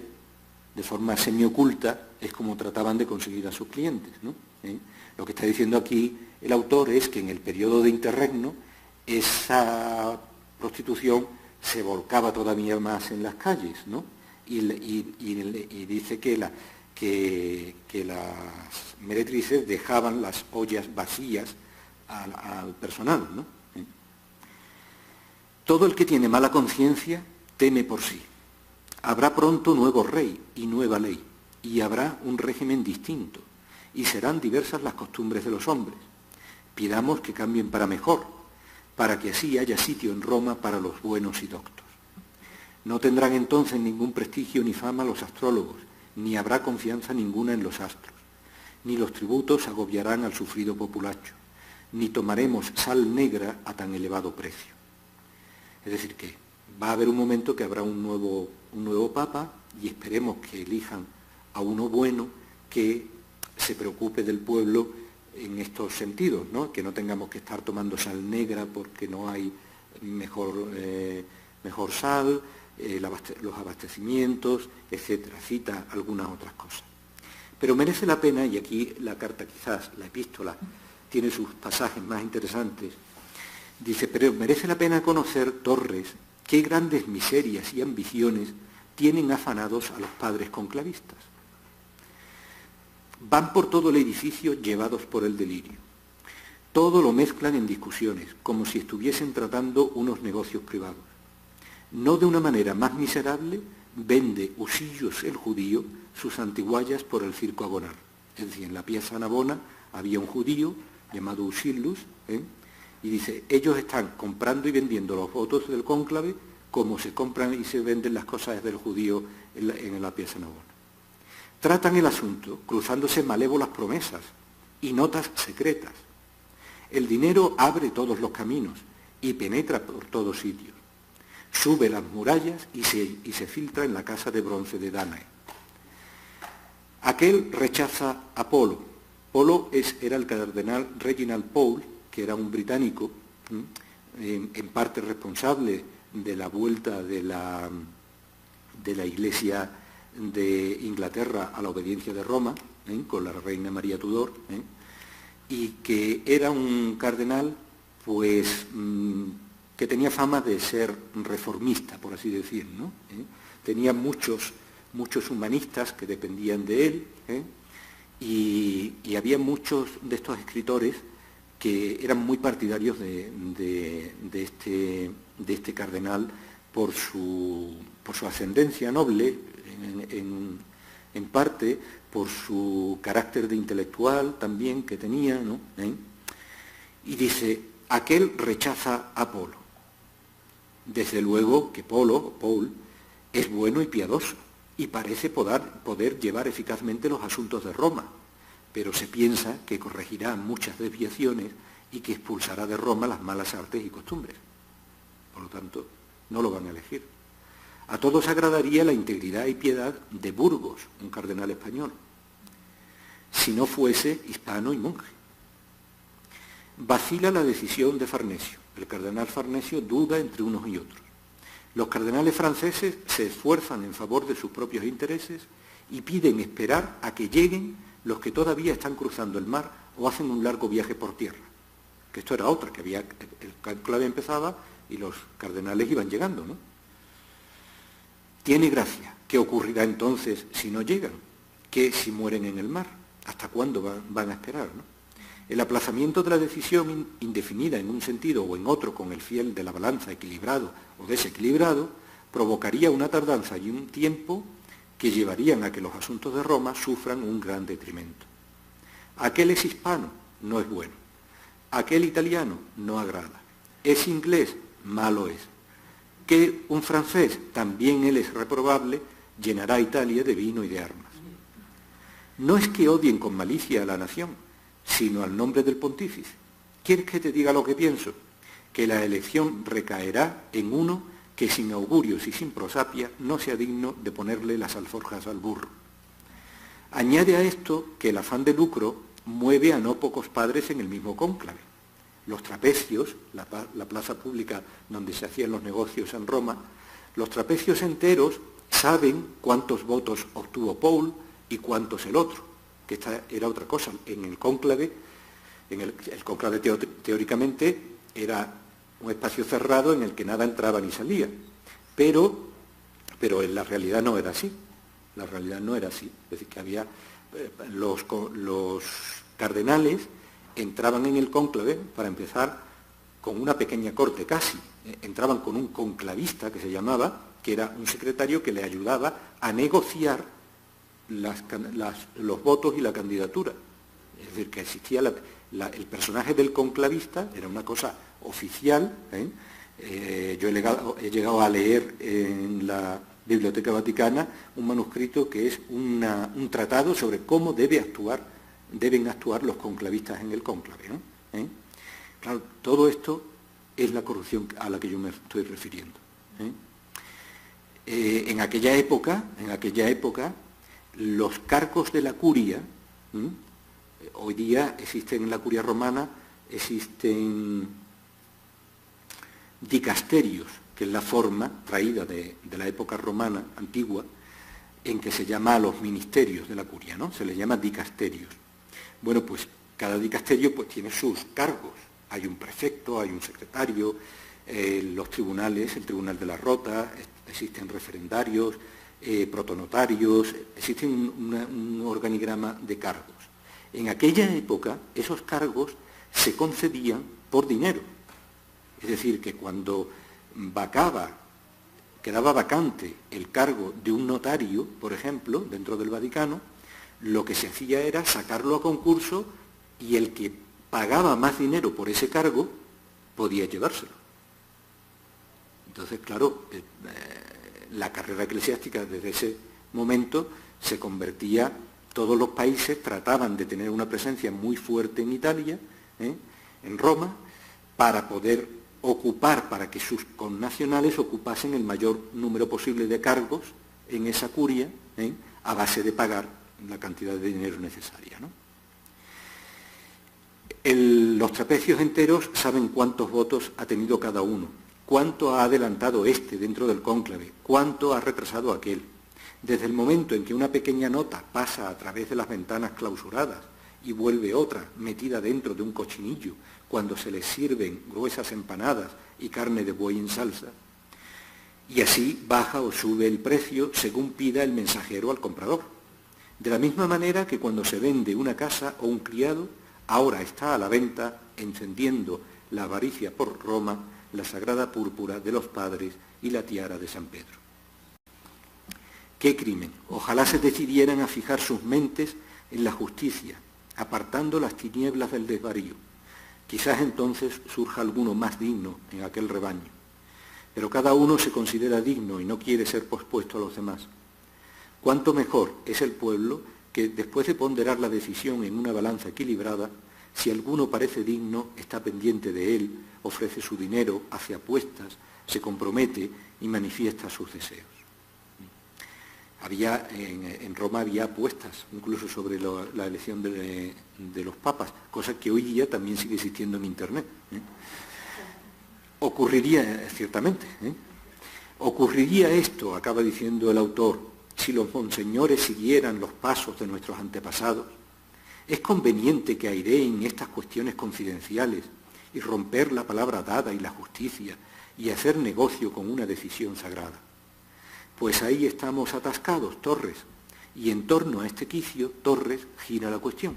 de forma semioculta, es como trataban de conseguir a sus clientes, ¿no? Lo que está diciendo aquí el autor es que en el periodo de interregno esa prostitución se volcaba todavía más en las calles, ¿no? Y dice que las meretrices dejaban las ollas vacías al personal, ¿no? Todo el que tiene mala conciencia teme por sí. Habrá pronto nuevo rey y nueva ley, y habrá un régimen distinto, y serán diversas las costumbres de los hombres. Pidamos que cambien para mejor, para que así haya sitio en Roma para los buenos y doctos. No tendrán entonces ningún prestigio ni fama los astrólogos, ni habrá confianza ninguna en los astros, ni los tributos agobiarán al sufrido populacho, ni tomaremos sal negra a tan elevado precio. Es decir, que va a haber un momento que habrá un nuevo papa y esperemos que elijan a uno bueno que se preocupe del pueblo en estos sentidos, ¿no? Que no tengamos que estar tomando sal negra porque no hay mejor sal, los abastecimientos, etcétera. Cita algunas otras cosas. Pero merece la pena, y aquí la carta quizás, la epístola, tiene sus pasajes más interesantes, dice, pero merece la pena conocer, Torres, qué grandes miserias y ambiciones tienen afanados a los padres conclavistas. Van por todo el edificio llevados por el delirio. Todo lo mezclan en discusiones, como si estuviesen tratando unos negocios privados. No de una manera más miserable, vende Usillos el judío sus antiguallas por el circo Agonar. Es decir, en la pieza Navona había un judío llamado Usillus, y dice, ellos están comprando y vendiendo los votos del cónclave como se compran y se venden las cosas del judío en la pieza Navona. Tratan el asunto cruzándose malévolas promesas y notas secretas. El dinero abre todos los caminos y penetra por todos sitios. Sube las murallas y se filtra en la casa de bronce de Danae. Aquel rechaza a Polo. Polo era el cardenal Reginald Pole, que era un británico, en parte responsable de la vuelta de la Iglesia de Inglaterra a la obediencia de Roma, con la reina María Tudor, y que era un cardenal pues que tenía fama de ser reformista, por así decir, ¿no? Tenía muchos humanistas que dependían de él, y había muchos de estos escritores que eran muy partidarios de este cardenal por su ascendencia noble, en parte por su carácter de intelectual también que tenía, ¿no? Y dice, aquel rechaza a Polo. Desde luego que Paul, es bueno y piadoso y parece poder llevar eficazmente los asuntos de Roma, pero se piensa que corregirá muchas desviaciones y que expulsará de Roma las malas artes y costumbres. Por lo tanto, no lo van a elegir. A todos agradaría la integridad y piedad de Burgos, un cardenal español, si no fuese hispano y monje. Vacila la decisión de Farnesio. El cardenal Farnesio duda entre unos y otros. Los cardenales franceses se esfuerzan en favor de sus propios intereses y piden esperar a que lleguen los que todavía están cruzando el mar o hacen un largo viaje por tierra. Que esto era otra, que el cónclave empezaba y los cardenales iban llegando, ¿no? Tiene gracia. ¿Qué ocurrirá entonces si no llegan? ¿Qué si mueren en el mar? ¿Hasta cuándo van a esperar, no? El aplazamiento de la decisión indefinida en un sentido o en otro con el fiel de la balanza equilibrado o desequilibrado provocaría una tardanza y un tiempo que llevarían a que los asuntos de Roma sufran un gran detrimento. Aquel es hispano, no es bueno. Aquel italiano no agrada. Es inglés, malo es. Que un francés, también él es reprobable, llenará a Italia de vino y de armas. No es que odien con malicia a la nación, sino al nombre del pontífice. ¿Quieres que te diga lo que pienso? Que la elección recaerá en uno que sin augurios y sin prosapia no sea digno de ponerle las alforjas al burro. Añade a esto que el afán de lucro mueve a no pocos padres en el mismo cónclave. Los trapecios, la plaza pública donde se hacían los negocios en Roma, los trapecios enteros saben cuántos votos obtuvo Paul y cuántos el otro, que esta era otra cosa. En el cónclave, el cónclave teóricamente era un espacio cerrado en el que nada entraba ni salía, pero en la realidad no era así. La realidad no era así. Es decir, que había los cardenales entraban en el cónclave, para empezar, con una pequeña corte casi. Entraban con un conclavista, que se llamaba, que era un secretario que le ayudaba a negociar los votos y la candidatura. Es decir, que existía el personaje del conclavista, era una cosa oficial. Yo he llegado a leer en la Biblioteca Vaticana un manuscrito que es un tratado sobre cómo deben actuar los conclavistas en el cónclave, ¿no? Claro, todo esto es la corrupción a la que yo me estoy refiriendo. En aquella época, los cargos de la curia, hoy día existen en la curia romana, existen dicasterios, que es la forma traída de la época romana antigua, en que se llama a los ministerios de la curia, ¿no? Se les llama dicasterios. Bueno, pues cada dicasterio pues tiene sus cargos. Hay un prefecto, hay un secretario, los tribunales, el Tribunal de la Rota, existen referendarios, protonotarios, existe un organigrama de cargos. En aquella época esos cargos se concedían por dinero. Es decir, que cuando quedaba vacante el cargo de un notario, por ejemplo, dentro del Vaticano, lo que se hacía era sacarlo a concurso y el que pagaba más dinero por ese cargo podía llevárselo. Entonces, claro, la carrera eclesiástica desde ese momento se convertía, todos los países trataban de tener una presencia muy fuerte en Italia, en Roma, para poder para que sus connacionales ocupasen el mayor número posible de cargos en esa curia, a base de pagar la cantidad de dinero necesaria, ¿no? Los trapecios enteros saben cuántos votos ha tenido cada uno, cuánto ha adelantado este dentro del cónclave, cuánto ha retrasado aquel. Desde el momento en que una pequeña nota pasa a través de las ventanas clausuradas y vuelve otra metida dentro de un cochinillo cuando se les sirven gruesas empanadas y carne de buey en salsa, y así baja o sube el precio según pida el mensajero al comprador. De la misma manera que cuando se vende una casa o un criado, ahora está a la venta, encendiendo la avaricia por Roma, la sagrada púrpura de los padres y la tiara de San Pedro. ¡Qué crimen! Ojalá se decidieran a fijar sus mentes en la justicia, apartando las tinieblas del desvarío. Quizás entonces surja alguno más digno en aquel rebaño. Pero cada uno se considera digno y no quiere ser pospuesto a los demás. Cuánto mejor es el pueblo que, después de ponderar la decisión en una balanza equilibrada, si alguno parece digno, está pendiente de él, ofrece su dinero, hace apuestas, se compromete y manifiesta sus deseos. En Roma había apuestas, incluso sobre la elección de los papas, cosa que hoy día también sigue existiendo en Internet. Ocurriría, ciertamente, ocurriría esto, acaba diciendo el autor, si los monseñores siguieran los pasos de nuestros antepasados. Es conveniente que aireen estas cuestiones confidenciales y romper la palabra dada y la justicia y hacer negocio con una decisión sagrada. Pues ahí estamos atascados, Torres, y en torno a este quicio, Torres gira la cuestión.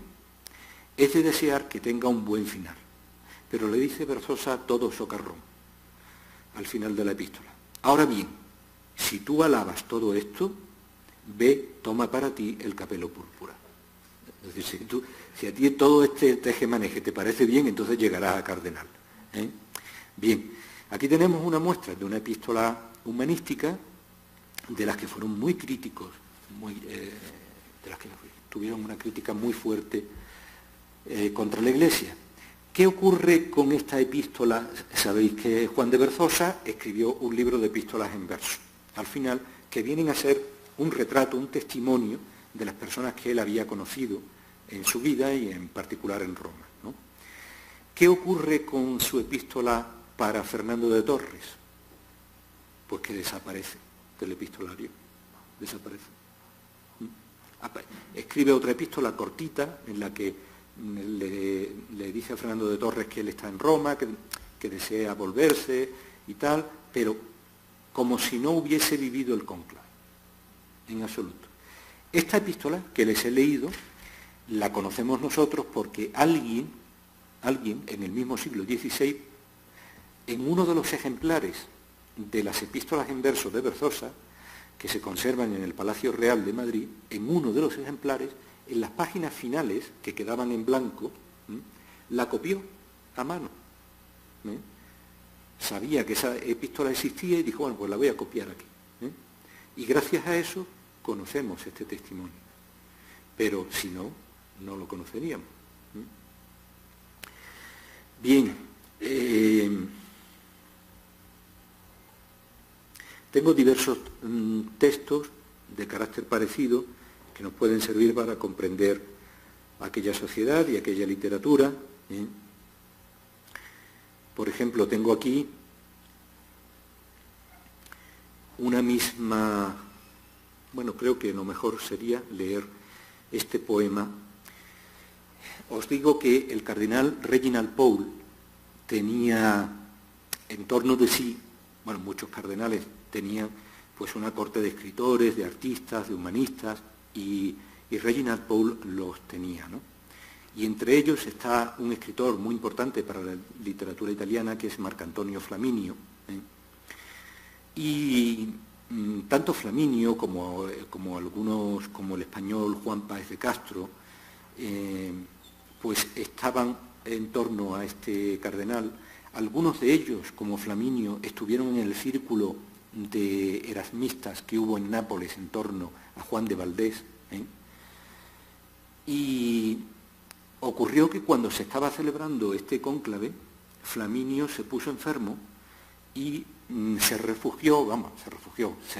es de desear que tenga un buen final. Pero le dice Berzosa todo socarrón al final de la epístola. Ahora bien, si tú alabas todo esto, ve, toma para ti el capelo púrpura. Es decir, si a ti todo este tejemaneje te parece bien, entonces llegarás a cardenal. Bien, aquí tenemos una muestra de una epístola humanística de las que fueron muy críticos, de las que tuvieron una crítica muy fuerte contra la Iglesia. ¿Qué ocurre con esta epístola? Sabéis que Juan de Berzosa escribió un libro de epístolas en verso, al final, que vienen a ser un retrato, un testimonio de las personas que él había conocido en su vida y en particular en Roma, ¿no? ¿Qué ocurre con su epístola para Fernando de Torres? Pues que desaparece del epistolario, desaparece. Escribe otra epístola cortita en la que le dice a Fernando de Torres que él está en Roma, que desea volverse y tal, pero como si no hubiese vivido el cónclave, en absoluto. Esta epístola que les he leído la conocemos nosotros porque alguien en el mismo siglo XVI, en uno de los ejemplares de las epístolas en verso de Berzosa, que se conservan en el Palacio Real de Madrid, en uno de los ejemplares, en las páginas finales, que quedaban en blanco, la copió a mano. Sabía que esa epístola existía y dijo, bueno, pues la voy a copiar aquí. Y gracias a eso conocemos este testimonio. Pero si no, no lo conoceríamos. Bien, tengo diversos textos de carácter parecido que nos pueden servir para comprender aquella sociedad y aquella literatura. Por ejemplo, tengo aquí una misma, bueno, creo que lo mejor sería leer este poema. Os digo que el cardenal Reginald Pole tenía en torno de sí, bueno, muchos cardenales tenían pues una corte de escritores, de artistas, de humanistas, y Reginald Pole los tenía, ¿no? Y entre ellos está un escritor muy importante para la literatura italiana, que es Marcantonio Flaminio. Y tanto Flaminio como algunos, como el español Juan Páez de Castro, pues estaban en torno a este cardenal. Algunos de ellos, como Flaminio, estuvieron en el círculo de erasmistas que hubo en Nápoles en torno a Juan de Valdés. Y ocurrió que cuando se estaba celebrando este cónclave, Flaminio se puso enfermo y se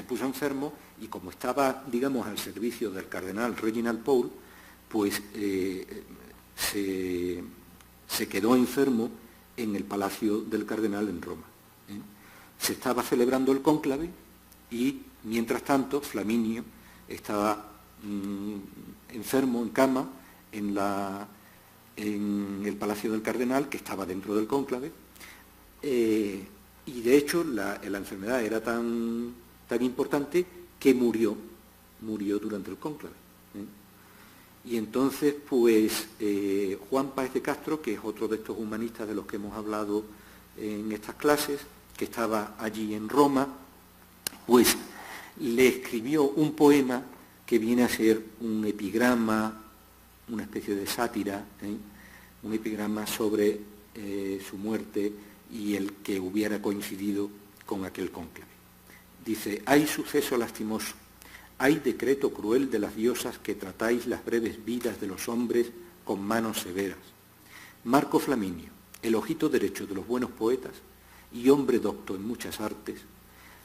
puso enfermo y como estaba, digamos, al servicio del cardenal Reginald Pole, pues se quedó enfermo en el palacio del cardenal en Roma. Se estaba celebrando el cónclave y, mientras tanto, Flaminio estaba enfermo en cama en el palacio del cardenal, que estaba dentro del cónclave, y de hecho la enfermedad era tan importante que murió durante el cónclave. Y entonces, pues, Juan Páez de Castro, que es otro de estos humanistas de los que hemos hablado en estas clases, que estaba allí en Roma, pues le escribió un poema que viene a ser un epigrama, una especie de sátira, un epigrama sobre su muerte y el que hubiera coincidido con aquel cónclave. Dice, hay suceso lastimoso, hay decreto cruel de las diosas que tratáis las breves vidas de los hombres con manos severas. Marco Flaminio, el ojito derecho de los buenos poetas y hombre docto en muchas artes,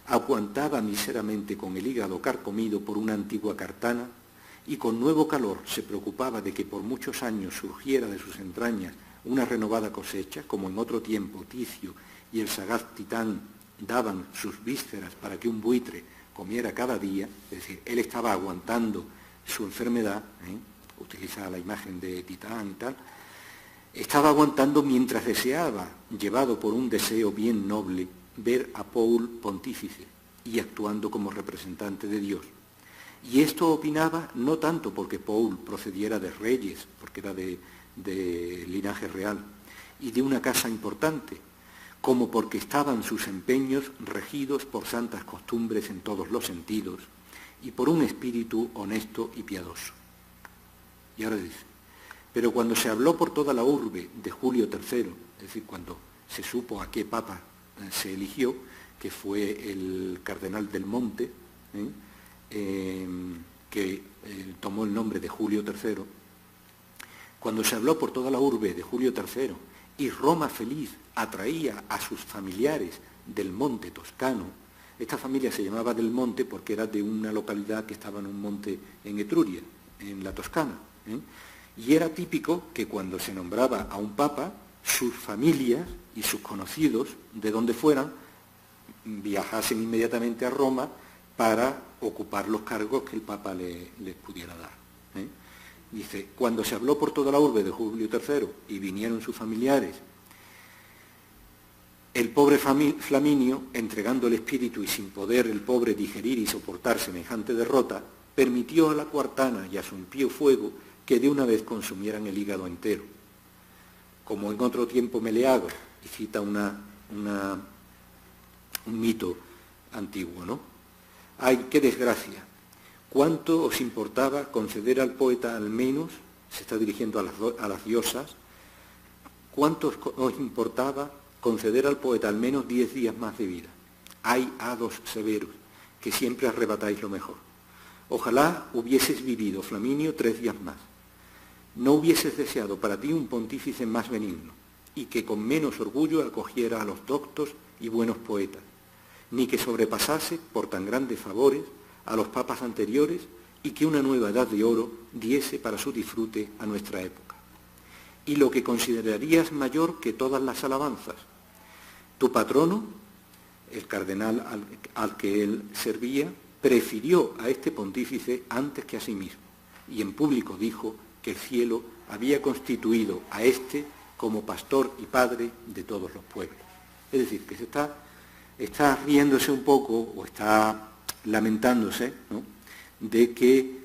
aguantaba miseramente con el hígado carcomido por una antigua cartana y con nuevo calor se preocupaba de que por muchos años surgiera de sus entrañas una renovada cosecha, como en otro tiempo Ticio y el sagaz Titán daban sus vísceras para que un buitre comiera cada día, es decir, él estaba aguantando su enfermedad, utiliza la imagen de Titán y tal, estaba aguantando mientras deseaba, llevado por un deseo bien noble, ver a Paul pontífice y actuando como representante de Dios. Y esto opinaba no tanto porque Paul procediera de reyes, porque era de de linaje real y de una casa importante, como porque estaban sus empeños regidos por santas costumbres en todos los sentidos y por un espíritu honesto y piadoso. Y ahora dice, pero cuando se habló por toda la urbe de Julio III, es decir, cuando se supo a qué papa se eligió, que fue el cardenal del Monte, que tomó el nombre de Julio III, cuando se habló por toda la urbe de Julio III y Roma feliz atraía a sus familiares del monte toscano, esta familia se llamaba del Monte porque era de una localidad que estaba en un monte en Etruria, en la Toscana, y era típico que cuando se nombraba a un papa, sus familias y sus conocidos, de donde fueran, viajasen inmediatamente a Roma para ocupar los cargos que el papa les pudiera dar. Dice, cuando se habló por toda la urbe de Julio III y vinieron sus familiares, el pobre Flaminio, entregando el espíritu y sin poder el pobre digerir y soportar semejante derrota, permitió a la cuartana y a su impío fuego que de una vez consumieran el hígado entero. Como en otro tiempo Meleagro, y cita un mito antiguo, ¿no? ¡Ay, qué desgracia! ¿Cuánto os importaba conceder al poeta al menos, se está dirigiendo a las diosas, cuánto os importaba conceder al poeta al menos 10 días más de vida? ¡Ay, hados severos, que siempre arrebatáis lo mejor! Ojalá hubieses vivido, Flaminio, 3 días más. No hubieses deseado para ti un pontífice más benigno, y que con menos orgullo acogiera a los doctos y buenos poetas, ni que sobrepasase por tan grandes favores a los papas anteriores y que una nueva edad de oro diese para su disfrute a nuestra época. Y lo que considerarías mayor que todas las alabanzas, tu patrono, el cardenal al que él servía, prefirió a este pontífice antes que a sí mismo, y en público dijo que el cielo había constituido a este como pastor y padre de todos los pueblos. Es decir, que se está riéndose un poco, o está lamentándose, ¿no?, de que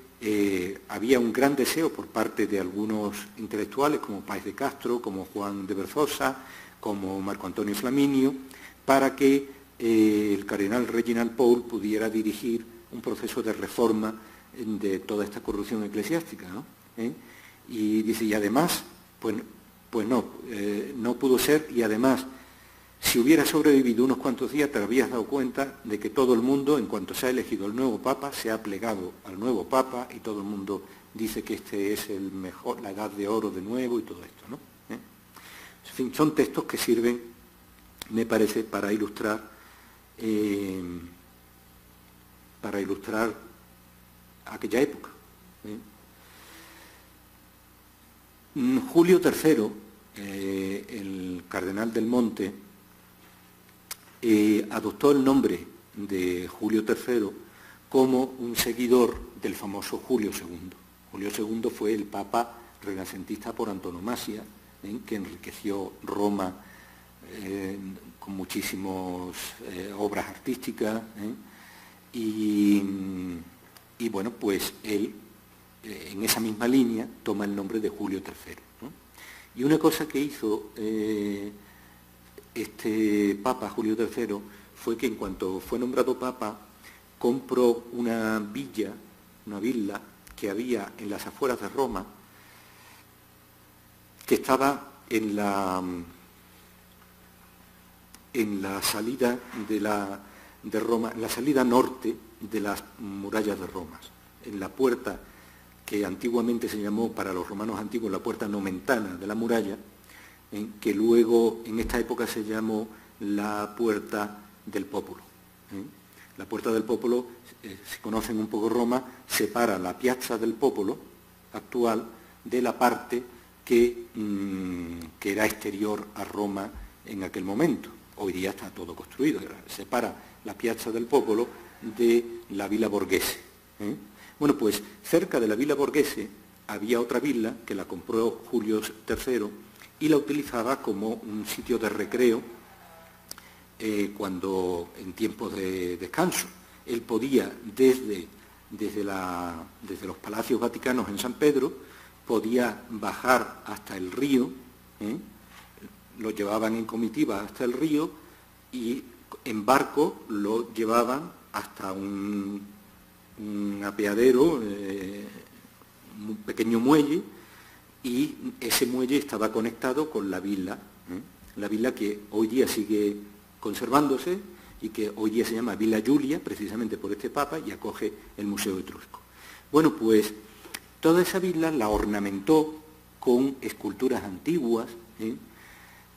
había un gran deseo por parte de algunos intelectuales, como Páez de Castro, como Juan de Berzosa, como Marco Antonio Flaminio, para que el cardenal Reginald Pole pudiera dirigir un proceso de reforma de toda esta corrupción eclesiástica, ¿no? Y dice, y además, pues no pudo ser, y además, si hubiera sobrevivido unos cuantos días, te habrías dado cuenta de que todo el mundo, en cuanto se ha elegido el nuevo Papa, se ha plegado al nuevo Papa, y todo el mundo dice que este es el mejor, la edad de oro de nuevo, y todo esto, ¿no? En fin, son textos que sirven, me parece, para ilustrar aquella época. Julio III, el cardenal del Monte, adoptó el nombre de Julio III como un seguidor del famoso Julio II. Julio II fue el papa renacentista por antonomasia, que enriqueció Roma con muchísimas obras artísticas, y bueno, pues él, en esa misma línea, toma el nombre de Julio III, ¿no? Y una cosa que hizo este Papa Julio III fue que en cuanto fue nombrado Papa, compró una villa, una villa que había en las afueras de Roma, que estaba en la salida de Roma, en la salida norte de las murallas de Roma, en la puerta que antiguamente se llamó, para los romanos antiguos, la puerta nomentana de la muralla, que luego en esta época se llamó la Puerta del Popolo. La Puerta del Popolo, si conocen un poco Roma, separa la Piazza del Popolo actual de la parte que era exterior a Roma en aquel momento. Hoy día está todo construido, separa la Piazza del Popolo de la Villa Borghese. Bueno, pues cerca de la Villa Borghese había otra villa que la compró Julio III y la utilizaba como un sitio de recreo cuando en tiempos de descanso. Él podía desde los palacios vaticanos en San Pedro podía bajar hasta el río, lo llevaban en comitiva hasta el río y en barco lo llevaban hasta un apeadero, un pequeño muelle, y ese muelle estaba conectado con la villa que hoy día sigue conservándose y que hoy día se llama Villa Giulia, precisamente por este papa, y acoge el Museo Etrusco. Bueno, pues toda esa villa la ornamentó con esculturas antiguas,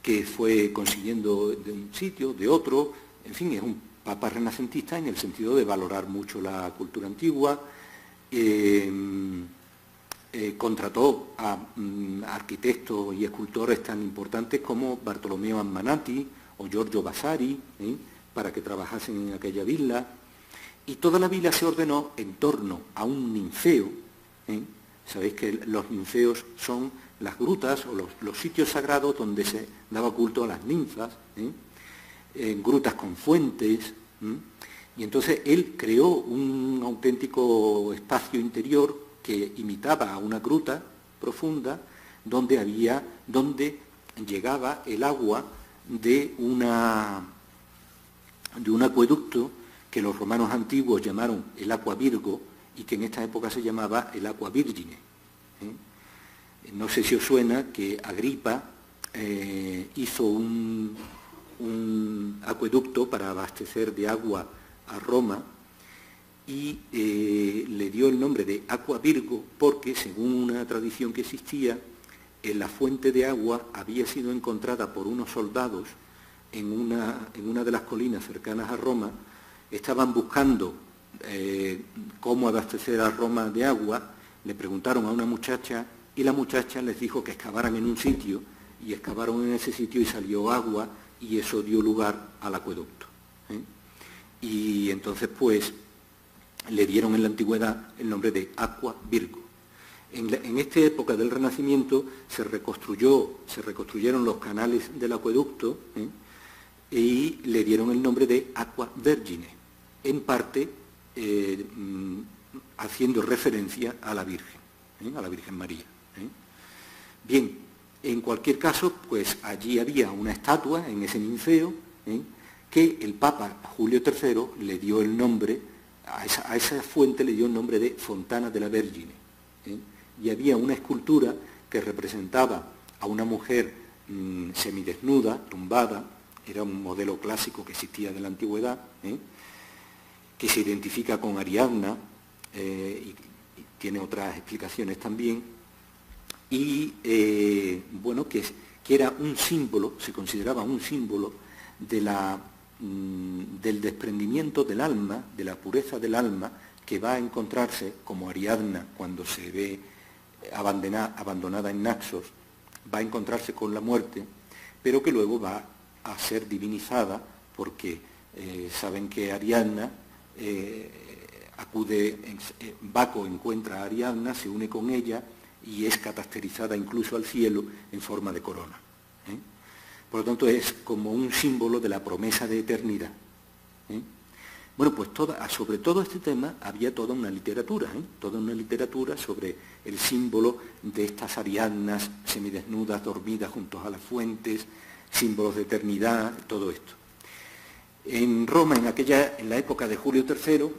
que fue consiguiendo de un sitio, de otro. En fin, es un papa renacentista en el sentido de valorar mucho la cultura antigua. Contrató a arquitectos y escultores tan importantes como Bartolomeo Ammanati o Giorgio Vasari, para que trabajasen en aquella villa. Y toda la villa se ordenó en torno a un ninfeo. Sabéis que los ninfeos son las grutas o los sitios sagrados donde se daba culto a las ninfas, en grutas con fuentes. Y entonces él creó un auténtico espacio interior que imitaba a una gruta profunda donde llegaba el agua de un acueducto que los romanos antiguos llamaron el Aqua Virgo y que en esta época se llamaba el Aqua Virgine. No sé si os suena que Agripa hizo un acueducto para abastecer de agua a Roma y le dio el nombre de Aqua Virgo porque, según una tradición que existía, la fuente de agua había sido encontrada por unos soldados en una de las colinas cercanas a Roma. Estaban buscando cómo abastecer a Roma de agua, le preguntaron a una muchacha y la muchacha les dijo que excavaran en un sitio y excavaron en ese sitio y salió agua y eso dio lugar al acueducto. Y entonces pues le dieron en la antigüedad el nombre de Aqua Virgo. En esta época del Renacimiento se reconstruyeron los canales del acueducto y le dieron el nombre de Aqua Vergine, en parte haciendo referencia a la Virgen María. Bien, en cualquier caso, pues allí había una estatua en ese ninfeo que el Papa Julio III le dio el nombre, a esa fuente le dio el nombre de Fontana de la Vergine. Y había una escultura que representaba a una mujer semidesnuda, tumbada, era un modelo clásico que existía de la antigüedad, que se identifica con Ariadna, y tiene otras explicaciones también, y bueno, que era un símbolo, se consideraba un símbolo del desprendimiento del alma, de la pureza del alma, que va a encontrarse, como Ariadna cuando se ve abandonada en Naxos, va a encontrarse con la muerte, pero que luego va a ser divinizada porque saben que Ariadna Baco encuentra a Ariadna, se une con ella y es catasterizada incluso al cielo en forma de corona. Por lo tanto es como un símbolo de la promesa de eternidad. Bueno, pues sobre todo este tema había toda una literatura sobre el símbolo de estas Ariadnas semidesnudas, dormidas junto a las fuentes, símbolos de eternidad, todo esto. En Roma, en la época de Julio III,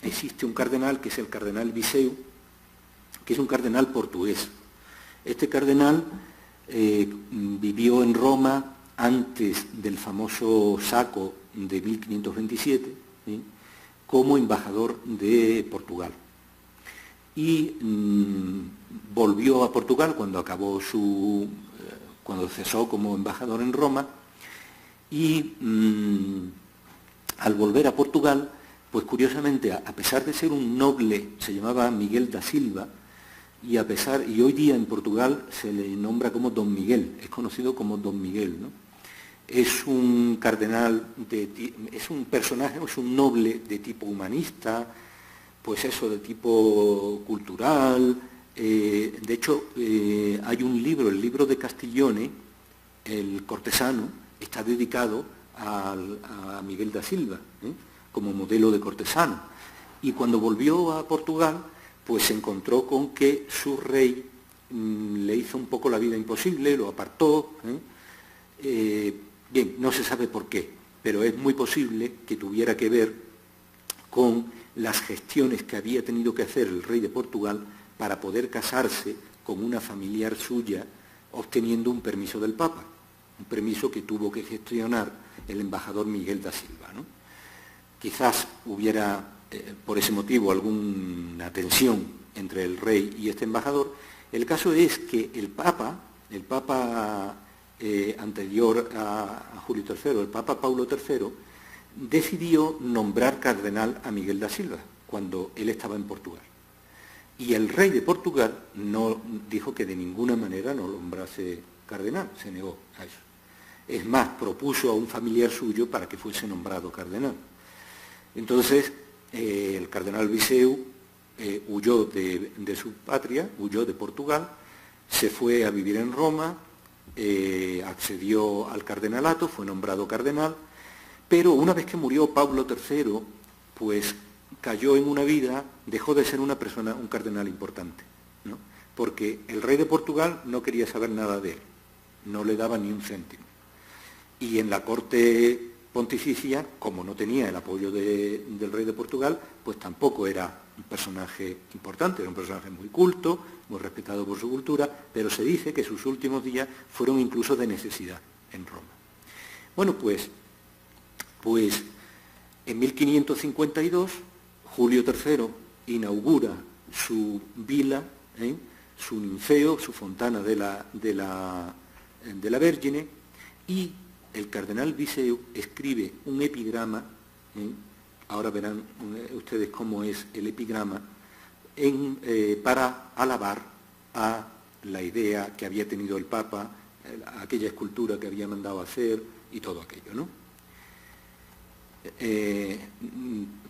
existe un cardenal que es el cardenal Viseu, que es un cardenal portugués. Este cardenal vivió en Roma antes del famoso saco de 1527, como embajador de Portugal. Y volvió a Portugal cuando cesó como embajador en Roma, y al volver a Portugal, pues curiosamente, a pesar de ser un noble, se llamaba Miguel da Silva, y hoy día en Portugal se le nombra como Don Miguel, es conocido como Don Miguel, ¿no? Es un cardenal, es un personaje, es un noble de tipo humanista, pues eso, de tipo cultural. De hecho, hay un libro, el libro de Castiglione, El cortesano, está dedicado a Miguel da Silva, como modelo de cortesano. Y cuando volvió a Portugal, pues se encontró con que su rey le hizo un poco la vida imposible, lo apartó. Bien, no se sabe por qué, pero es muy posible que tuviera que ver con las gestiones que había tenido que hacer el rey de Portugal para poder casarse con una familiar suya, obteniendo un permiso del Papa, un permiso que tuvo que gestionar el embajador Miguel da Silva, ¿no? Quizás hubiera, por ese motivo, alguna tensión entre el rey y este embajador. El caso es que el Papa anterior a Julio III, el Papa Paulo III, decidió nombrar cardenal a Miguel da Silva cuando él estaba en Portugal. Y el rey de Portugal no dijo que de ninguna manera no nombrase cardenal, se negó a eso. Es más, propuso a un familiar suyo para que fuese nombrado cardenal. Entonces, el cardenal Viseu huyó de su patria, huyó de Portugal, se fue a vivir en Roma, accedió al cardenalato, fue nombrado cardenal, pero una vez que murió Pablo III, pues cayó en una vida, dejó de ser una persona, un cardenal importante, ¿no? Porque el rey de Portugal no quería saber nada de él, no le daba ni un céntimo. Y en la corte pontificia, como no tenía el apoyo del rey de Portugal, pues tampoco era un personaje importante, era un personaje muy culto, muy respetado por su cultura, pero se dice que sus últimos días fueron incluso de necesidad en Roma. Bueno, pues en 1552 Julio III inaugura su vila, su ninfeo, su fontana de la Vergine, y el cardenal Viseu escribe un epigrama, ahora verán ustedes cómo es el epigrama, para alabar a la idea que había tenido el Papa, aquella escultura que había mandado hacer y todo aquello, ¿no?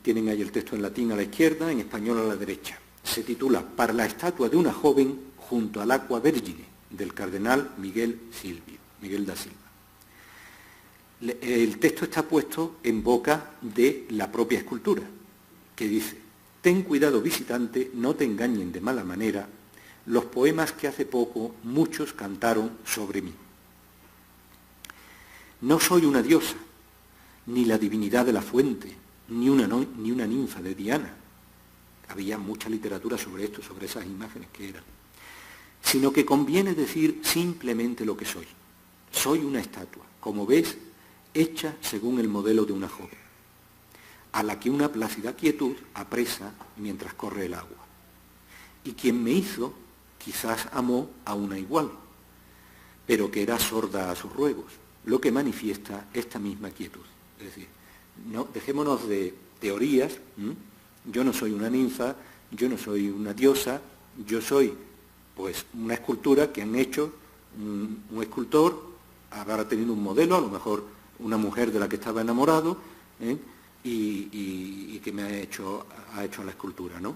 Tienen ahí el texto en latín a la izquierda, en español a la derecha. Se titula «Para la estatua de una joven junto al Aqua Vergine», del cardenal Miguel da Silva. El texto está puesto en boca de la propia escultura, que dice: «Ten cuidado, visitante, no te engañen de mala manera los poemas que hace poco muchos cantaron sobre mí. No soy una diosa, ni la divinidad de la fuente, ni una ninfa de Diana». Había mucha literatura sobre esto, sobre esas imágenes que eran. «Sino que conviene decir simplemente lo que soy. Soy una estatua, como ves, hecha según el modelo de una joven, a la que una plácida quietud apresa mientras corre el agua. Y quien me hizo, quizás amó a una igual, pero que era sorda a sus ruegos, lo que manifiesta esta misma quietud». Es decir, no, dejémonos de teorías. Yo no soy una ninfa, yo no soy una diosa, yo soy pues una escultura que han hecho un escultor, habrá tenido un modelo, a lo mejor una mujer de la que estaba enamorado, y que me ha hecho la escultura, ¿no?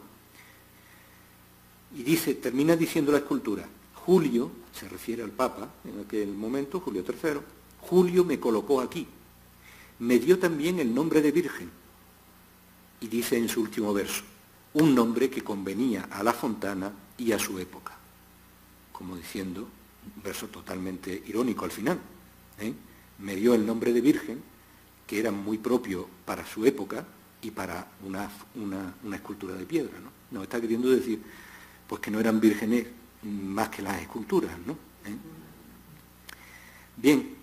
Y termina diciendo la escultura: «Julio», se refiere al Papa en aquel momento, Julio III, «Julio me colocó aquí, me dio también el nombre de Virgen», y dice en su último verso: «un nombre que convenía a la fontana y a su época», como diciendo, un verso totalmente irónico al final, me dio el nombre de Virgen, que era muy propio para su época y para una escultura de piedra, ¿no? Nos está queriendo decir pues que no eran vírgenes más que las esculturas, ¿no? Bien,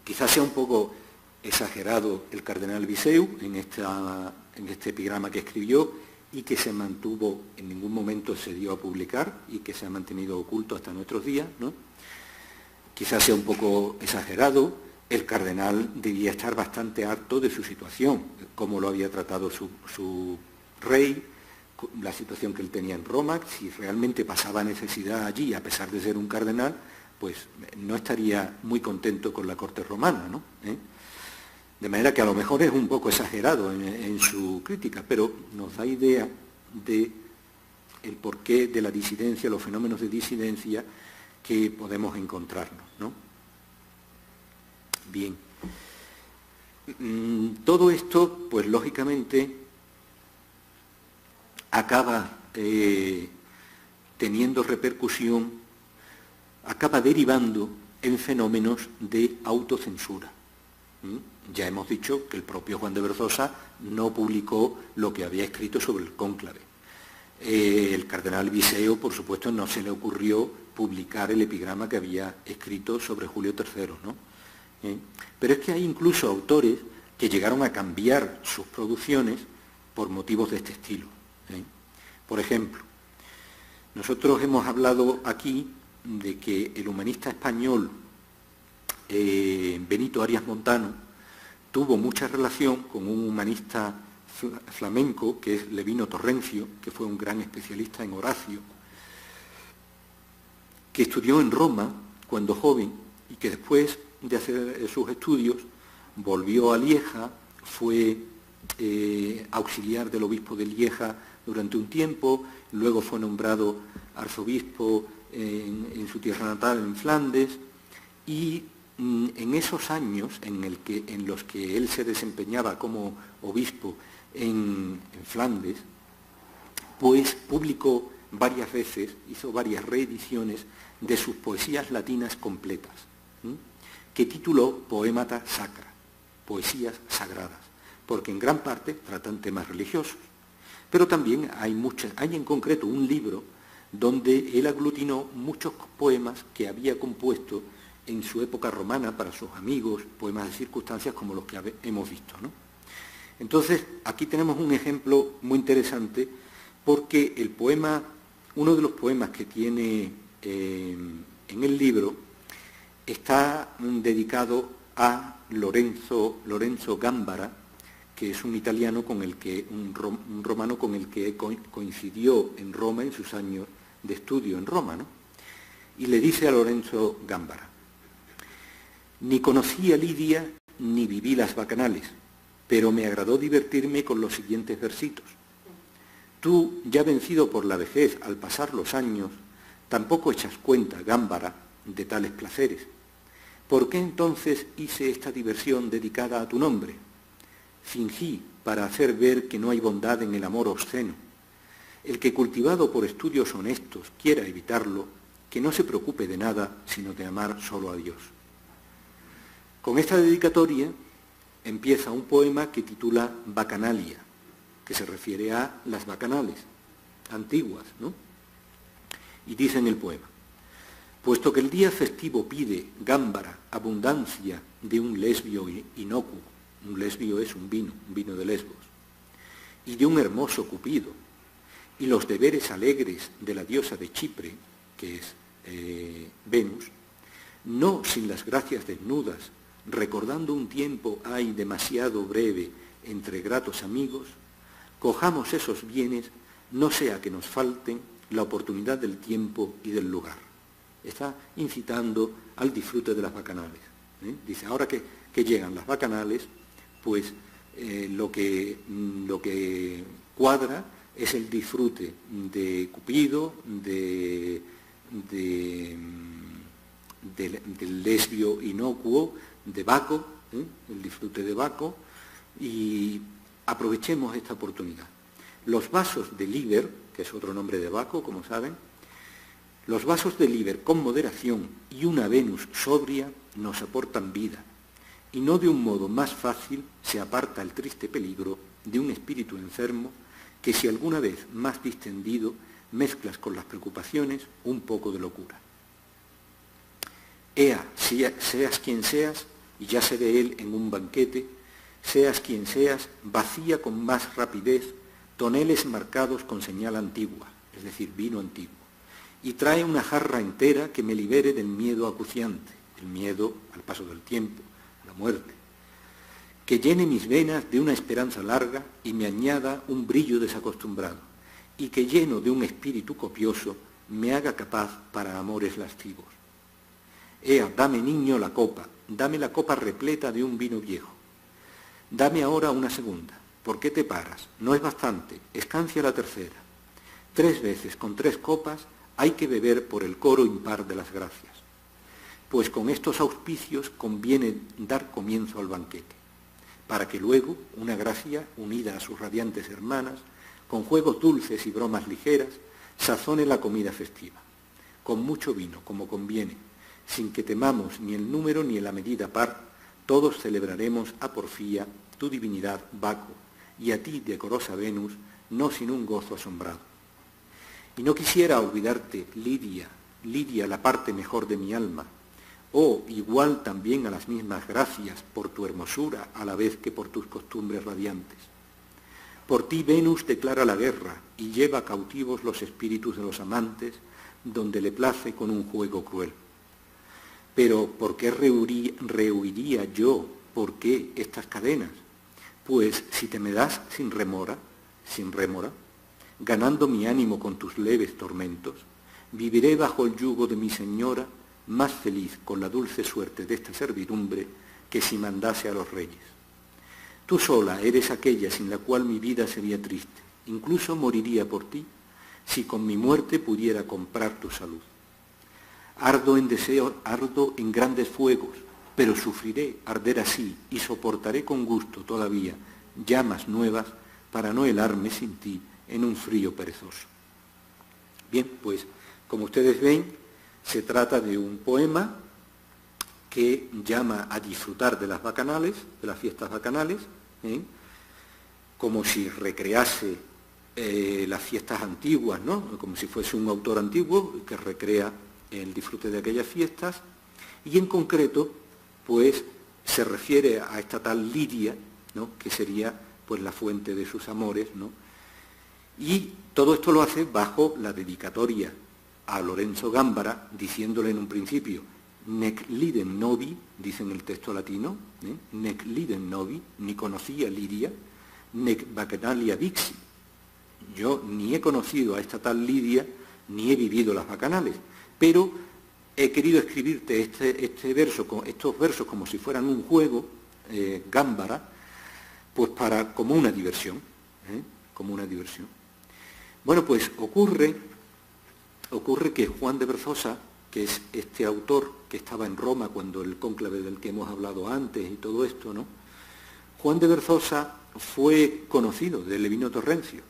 quizás sea un poco exagerado el cardenal Viseu en este epigrama que escribió y que se mantuvo, en ningún momento se dio a publicar y que se ha mantenido oculto hasta nuestros días, ¿no? Quizás sea un poco exagerado. El cardenal debía estar bastante harto de su situación, cómo lo había tratado su rey, la situación que él tenía en Roma. Si realmente pasaba necesidad allí, a pesar de ser un cardenal, pues no estaría muy contento con la corte romana, ¿no? De manera que a lo mejor es un poco exagerado en su crítica, pero nos da idea de el porqué de la disidencia, los fenómenos de disidencia que podemos encontrarnos, ¿no? Bien. Todo esto, pues lógicamente, acaba teniendo repercusión, acaba derivando en fenómenos de autocensura. Ya hemos dicho que el propio Juan de Berzosa no publicó lo que había escrito sobre el cónclave. El cardenal Viseo, por supuesto, no se le ocurrió publicar el epigrama que había escrito sobre Julio III, ¿no? Pero es que hay incluso autores que llegaron a cambiar sus producciones por motivos de este estilo. Por ejemplo, nosotros hemos hablado aquí de que el humanista español Benito Arias Montano tuvo mucha relación con un humanista flamenco que es Levino Torrencio, que fue un gran especialista en Horacio, que estudió en Roma cuando joven y que después de hacer sus estudios volvió a Lieja, fue auxiliar del obispo de Lieja durante un tiempo, luego fue nombrado arzobispo en su tierra natal, en Flandes, y en esos años en los que él se desempeñaba como obispo en Flandes, pues publicó varias veces, hizo varias reediciones de sus poesías latinas completas, que tituló Poemata Sacra, poesías sagradas, porque en gran parte tratan temas religiosos. Pero también hay en concreto un libro donde él aglutinó muchos poemas que había compuesto en su época romana para sus amigos, poemas de circunstancias como los que hemos visto, ¿no? Entonces, aquí tenemos un ejemplo muy interesante porque uno de los poemas que tiene en el libro está dedicado a Lorenzo Gambara, que es un italiano un romano con el que coincidió en Roma en sus años de estudio en Roma, ¿no? Y le dice a Lorenzo Gambara: ni conocí a Lidia ni viví las bacanales, pero me agradó divertirme con los siguientes versitos. Tú, ya vencido por la vejez al pasar los años, tampoco echas cuenta, Gámbara, de tales placeres. ¿Por qué entonces hice esta diversión dedicada a tu nombre? Fingí para hacer ver que no hay bondad en el amor obsceno. El que cultivado por estudios honestos quiera evitarlo, que no se preocupe de nada sino de amar solo a Dios. Con esta dedicatoria empieza un poema que titula Bacanalia, que se refiere a las bacanales antiguas, ¿no? Y dice en el poema: puesto que el día festivo pide, Gámbara, abundancia de un lesbio inocuo, un lesbio es un vino de Lesbos, y de un hermoso Cupido, y los deberes alegres de la diosa de Chipre, que es Venus, no sin las gracias desnudas, recordando un tiempo hay demasiado breve entre gratos amigos, cojamos esos bienes, no sea que nos falten la oportunidad del tiempo y del lugar. Está incitando al disfrute de las bacanales. Dice, ahora que llegan las bacanales, pues lo que cuadra es el disfrute de Cupido, del lesbio inocuo, de Baco, el disfrute de Baco, y aprovechemos esta oportunidad. Los vasos de Liber, que es otro nombre de Baco, como saben, los vasos de Liber con moderación y una Venus sobria nos aportan vida, y no de un modo más fácil se aparta el triste peligro de un espíritu enfermo que si alguna vez más distendido mezclas con las preocupaciones un poco de locura. Ea, seas quien seas, y ya se ve él en un banquete, seas quien seas, vacía con más rapidez toneles marcados con señal antigua, es decir, vino antiguo, y trae una jarra entera que me libere del miedo acuciante, el miedo al paso del tiempo, a la muerte, que llene mis venas de una esperanza larga y me añada un brillo desacostumbrado, y que lleno de un espíritu copioso me haga capaz para amores lascivos. Ea, dame, niño, la copa, dame la copa repleta de un vino viejo. Dame ahora una segunda. ¿Por qué te paras? No es bastante, escancia la tercera. 3 veces con 3 copas hay que beber por el coro impar de las gracias. Pues con estos auspicios conviene dar comienzo al banquete, para que luego una gracia, unida a sus radiantes hermanas, con juegos dulces y bromas ligeras, sazone la comida festiva, con mucho vino, como conviene, sin que temamos ni el número ni la medida par, todos celebraremos a Porfía, tu divinidad, Baco, y a ti, decorosa Venus, no sin un gozo asombrado. Y no quisiera olvidarte, Lidia, Lidia, la parte mejor de mi alma, o igual también a las mismas gracias por tu hermosura, a la vez que por tus costumbres radiantes. Por ti Venus declara la guerra y lleva cautivos los espíritus de los amantes, donde le place con un juego cruel. Pero ¿por qué rehuiría yo? ¿Por qué estas cadenas? Pues si te me das sin rémora, ganando mi ánimo con tus leves tormentos, viviré bajo el yugo de mi señora, más feliz con la dulce suerte de esta servidumbre que si mandase a los reyes. Tú sola eres aquella sin la cual mi vida sería triste, incluso moriría por ti, si con mi muerte pudiera comprar tu salud. Ardo en deseo, ardo en grandes fuegos, pero sufriré arder así y soportaré con gusto todavía llamas nuevas para no helarme sin ti en un frío perezoso. Bien, pues como ustedes ven, se trata de un poema que llama a disfrutar de las bacanales, de las fiestas bacanales, como si recrease las fiestas antiguas, ¿no? Como si fuese un autor antiguo que recrea el disfrute de aquellas fiestas, y en concreto, pues, se refiere a esta tal Lidia, ¿no? Que sería, pues, la fuente de sus amores, ¿no? Y todo esto lo hace bajo la dedicatoria a Lorenzo Gámbara, diciéndole en un principio, nec lidem novi, dice en el texto latino, nec lidem novi, ni conocía Lidia, nec bacanalia vixi. Yo ni he conocido a esta tal Lidia, ni he vivido las bacanales, pero he querido escribirte estos versos como si fueran un juego, Gámbara, pues como una diversión, como una diversión. Bueno, pues ocurre que Juan de Berzosa, que es este autor que estaba en Roma cuando el cónclave del que hemos hablado antes y todo esto, ¿no? Juan de Berzosa fue conocido de Levino Torrencio,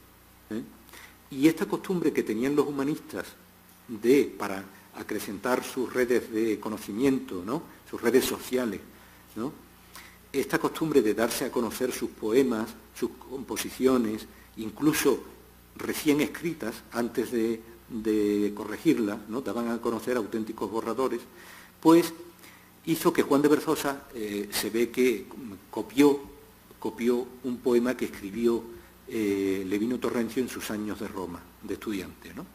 y esta costumbre que tenían los humanistas para acrecentar sus redes de conocimiento, ¿no? Sus redes sociales, ¿no? Esta costumbre de darse a conocer sus poemas, sus composiciones, incluso recién escritas, antes de corregirlas, ¿no? Daban a conocer auténticos borradores, pues hizo que Juan de Berzosa se ve que copió un poema que escribió Levino Torrencio en sus años de Roma, de estudiante, ¿no?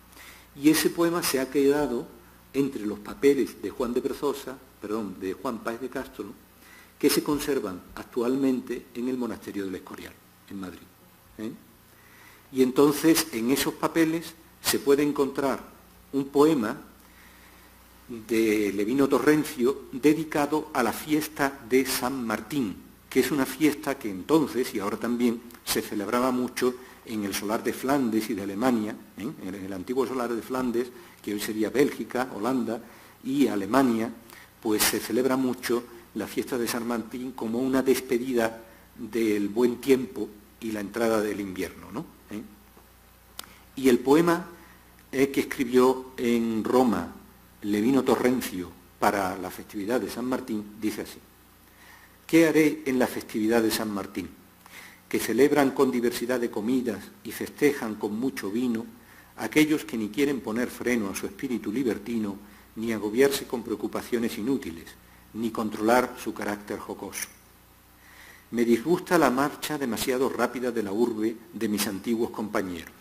Y ese poema se ha quedado entre los papeles de Juan Páez de Castro, que se conservan actualmente en el monasterio del Escorial, en Madrid. Y entonces en esos papeles se puede encontrar un poema de Levino Torrencio dedicado a la fiesta de San Martín, que es una fiesta que entonces y ahora también se celebraba mucho en el solar de Flandes y de Alemania, en el antiguo solar de Flandes, que hoy sería Bélgica, Holanda y Alemania, pues se celebra mucho la fiesta de San Martín como una despedida del buen tiempo y la entrada del invierno, ¿no? Y el poema que escribió en Roma Levino Torrencio para la festividad de San Martín dice así: ¿qué haré en la festividad de San Martín? Que celebran con diversidad de comidas y festejan con mucho vino aquellos que ni quieren poner freno a su espíritu libertino, ni agobiarse con preocupaciones inútiles, ni controlar su carácter jocoso. Me disgusta la marcha demasiado rápida de la urbe de mis antiguos compañeros.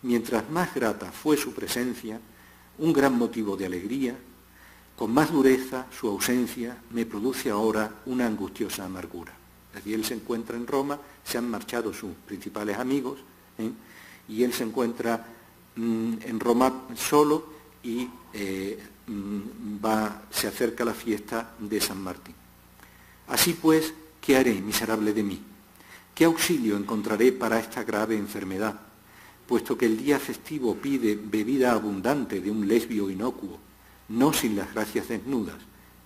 Mientras más grata fue su presencia, un gran motivo de alegría, con más dureza su ausencia me produce ahora una angustiosa amargura. Allí él se encuentra en Roma, se han marchado sus principales amigos, y él se encuentra en Roma solo y se acerca la fiesta de San Martín. Así pues, ¿qué haré, miserable de mí? ¿Qué auxilio encontraré para esta grave enfermedad? Puesto que el día festivo pide bebida abundante de un lesbio inocuo, no sin las gracias desnudas,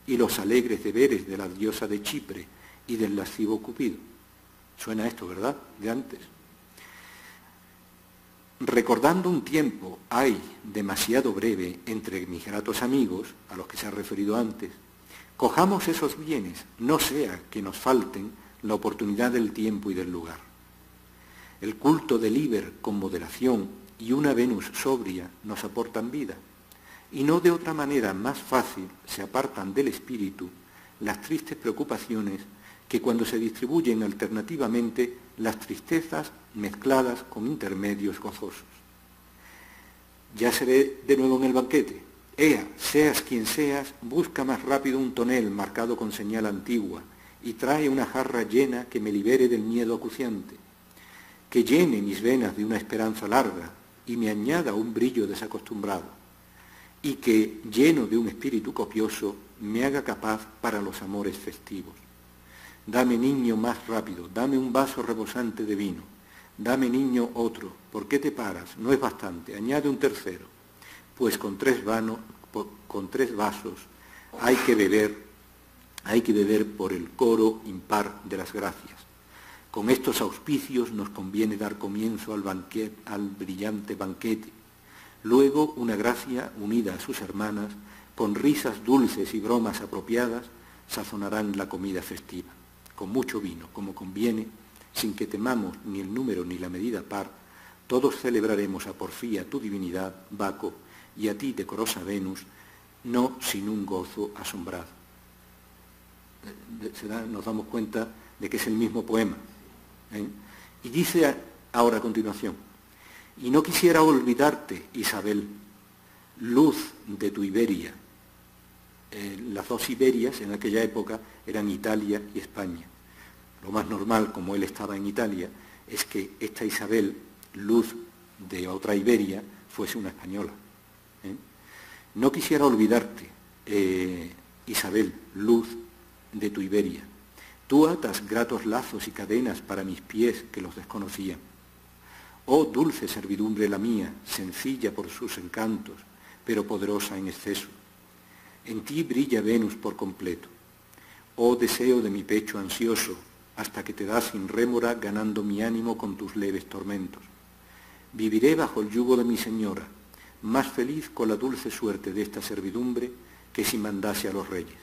y los alegres deberes de la diosa de Chipre y del lascivo Cupido. Suena esto, ¿verdad?, de antes. recordando un tiempo, ay, demasiado breve, entre mis gratos amigos, a los que se ha referido antes, cojamos esos bienes, no sea que nos falten la oportunidad del tiempo y del lugar. El culto del Iber con moderación y una Venus sobria nos aportan vida, y no de otra manera más fácil se apartan del espíritu las tristes preocupaciones que cuando se distribuyen alternativamente las tristezas mezcladas con intermedios gozosos. Ya se ve de nuevo en el banquete. Ea, seas quien seas, busca más rápido un tonel marcado con señal antigua y trae una jarra llena que me libere del miedo acuciante, que llene mis venas de una esperanza larga y me añada un brillo desacostumbrado, y que, lleno de un espíritu copioso, me haga capaz para los amores festivos. Dame, niño, más rápido, dame un vaso rebosante de vino. Dame, niño, otro. ¿Por qué te paras? No es bastante, añade un tercero. Pues con tres vasos hay que beber por el coro impar de las gracias. Con estos auspicios nos conviene dar comienzo al brillante banquete. Luego una gracia unida a sus hermanas, con risas dulces y bromas apropiadas, sazonarán la comida festiva. Con mucho vino, como conviene, sin que temamos ni el número ni la medida par, todos celebraremos a Porfía tu divinidad, Baco, y a ti, decorosa Venus, no sin un gozo asombrado. Nos damos cuenta de que es el mismo poema. Y dice ahora a continuación: y no quisiera olvidarte, Isabel, luz de tu Iberia. Las dos Iberias en aquella época eran Italia y España. Lo más normal, como él estaba en Italia, es que esta Isabel, luz de otra Iberia, fuese una española. No quisiera olvidarte, Isabel, luz de tu Iberia. Tú atas gratos lazos y cadenas para mis pies que los desconocían. Oh dulce servidumbre la mía, sencilla por sus encantos, pero poderosa en exceso. En ti brilla Venus por completo. Oh deseo de mi pecho ansioso, hasta que te das sin rémora ganando mi ánimo con tus leves tormentos. Viviré bajo el yugo de mi señora, más feliz con la dulce suerte de esta servidumbre que si mandase a los reyes.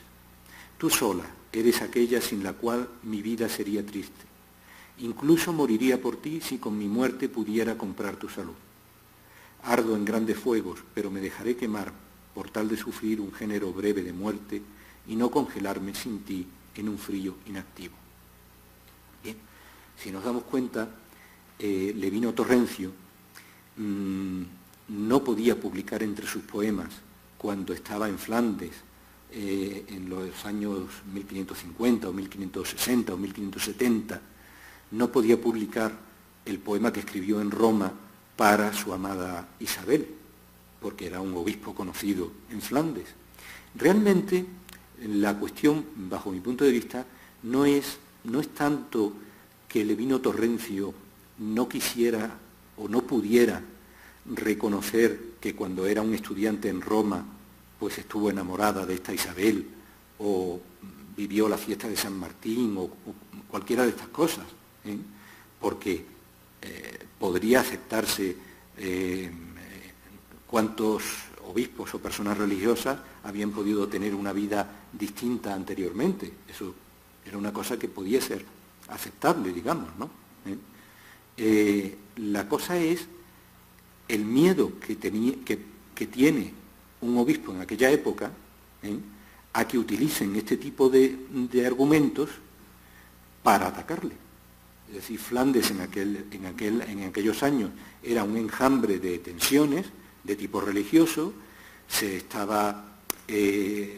Tú sola eres aquella sin la cual mi vida sería triste. Incluso moriría por ti si con mi muerte pudiera comprar tu salud. Ardo en grandes fuegos, pero me dejaré quemar por tal de sufrir un género breve de muerte y no congelarme sin ti en un frío inactivo. Bien, si nos damos cuenta, Levino Torrencio no podía publicar entre sus poemas cuando estaba en Flandes en los años 1550 o 1560 o 1570, no podía publicar el poema que escribió en Roma para su amada Isabel, porque era un obispo conocido en Flandes. Realmente la cuestión, bajo mi punto de vista, no es tanto que Levino Torrencio no quisiera o no pudiera reconocer que cuando era un estudiante en Roma pues estuvo enamorada de esta Isabel o vivió la fiesta de San Martín o cualquiera de estas cosas, porque podría aceptarse cuántos obispos o personas religiosas habían podido tener una vida distinta anteriormente. Eso era una cosa que podía ser aceptable, digamos, ¿no? La cosa es el miedo que tiene un obispo en aquella época a que utilicen este tipo de argumentos para atacarle. Es decir, Flandes en aquellos años era un enjambre de tensiones de tipo religioso,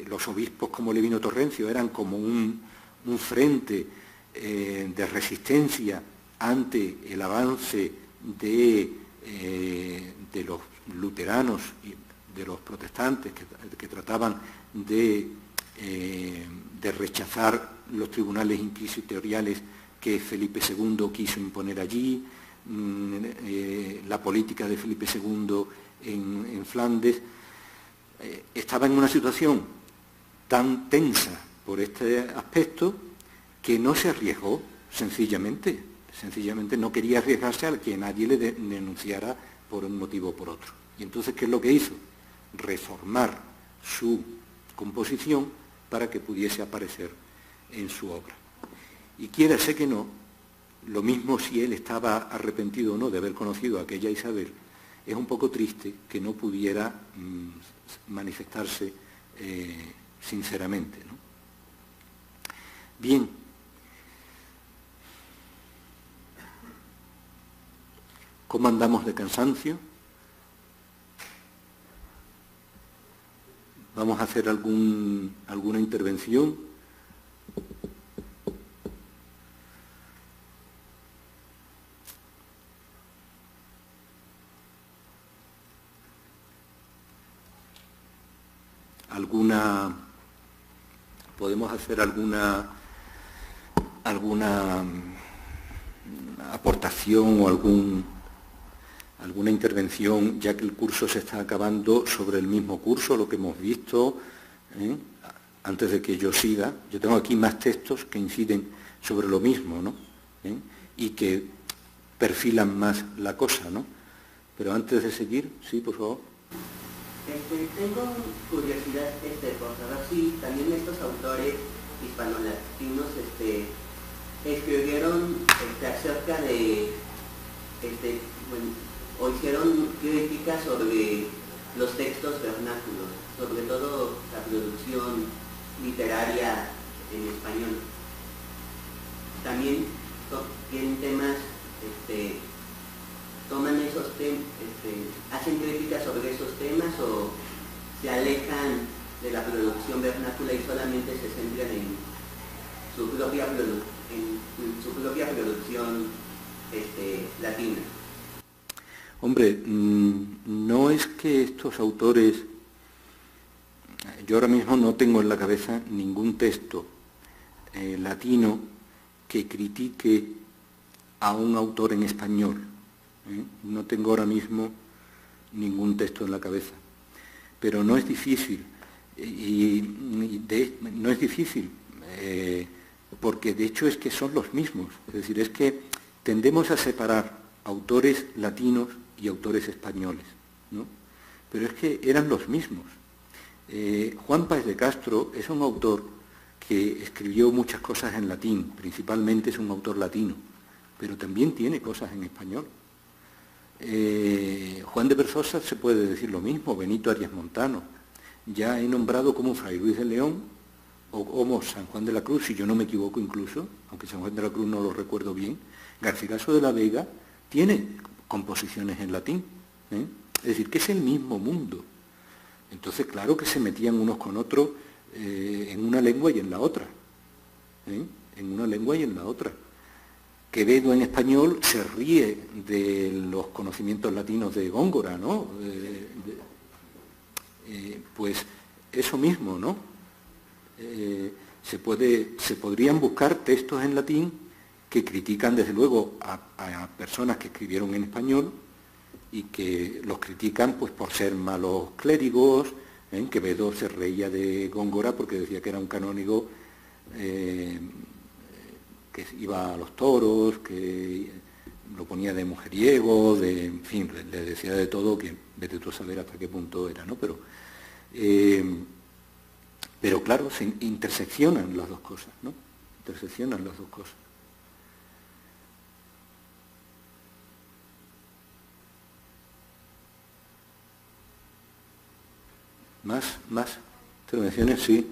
los obispos como Levino Torrencio eran como un frente de resistencia ante el avance de los luteranos y de los protestantes que trataban de rechazar los tribunales inquisitoriales que Felipe II quiso imponer allí, la política de Felipe II en Flandes. Estaba en una situación tan tensa por este aspecto que no se arriesgó, sencillamente no quería arriesgarse a que nadie le denunciara por un motivo o por otro. Y entonces, ¿qué es lo que hizo? Reformar su composición para que pudiese aparecer en su obra. Y quiérase que no, lo mismo si él estaba arrepentido o no de haber conocido a aquella Isabel, es un poco triste que no pudiera manifestarse sinceramente, ¿no? Bien. ¿Cómo andamos de cansancio? Vamos a hacer alguna intervención. Podemos hacer alguna aportación o alguna intervención, ya que el curso se está acabando, sobre el mismo curso, lo que hemos visto, antes de que yo siga. Yo tengo aquí más textos que inciden sobre lo mismo, ¿no? Y que perfilan más la cosa, ¿no? Pero antes de seguir, sí, por favor. Tengo curiosidad por saber si también estos autores hispanolatinos escribieron acerca de, o hicieron críticas sobre los textos vernáculos, sobre todo la producción literaria en español. También tienen temas, toman esos temas, hacen críticas sobre esos temas, o se alejan de la producción vernácula y solamente se centran en su propia producción latina. Hombre, no es que estos autores, yo ahora mismo no tengo en la cabeza ningún texto latino que critique a un autor en español. No tengo ahora mismo ningún texto en la cabeza. Pero no es difícil, no es difícil, porque de hecho es que son los mismos. Es decir, es que tendemos a separar autores latinos y autores españoles, ¿no? Pero es que eran los mismos. Juan Páez de Castro es un autor que escribió muchas cosas en latín, principalmente es un autor latino, pero también tiene cosas en español. Juan de Berzosa se puede decir lo mismo, Benito Arias Montano. Ya he nombrado como Fray Luis de León o como San Juan de la Cruz, si yo no me equivoco incluso, aunque San Juan de la Cruz no lo recuerdo bien. Garcilaso de la Vega tiene composiciones en latín, es decir, que es el mismo mundo. Entonces, claro que se metían unos con otros en una lengua y en la otra, en una lengua y en la otra. Quevedo en español se ríe de los conocimientos latinos de Góngora, ¿no? Pues eso mismo, ¿no? Se podrían buscar textos en latín que critican desde luego a personas que escribieron en español y que los critican pues por ser malos clérigos. Quevedo se reía de Góngora porque decía que era un canónigo que iba a los toros, que lo ponía de mujeriego, en fin, le decía de todo, que vete tú a saber hasta qué punto era, ¿no? Pero claro, se interseccionan las dos cosas, ¿no? Interseccionan las dos cosas. ¿Más intervenciones? Sí.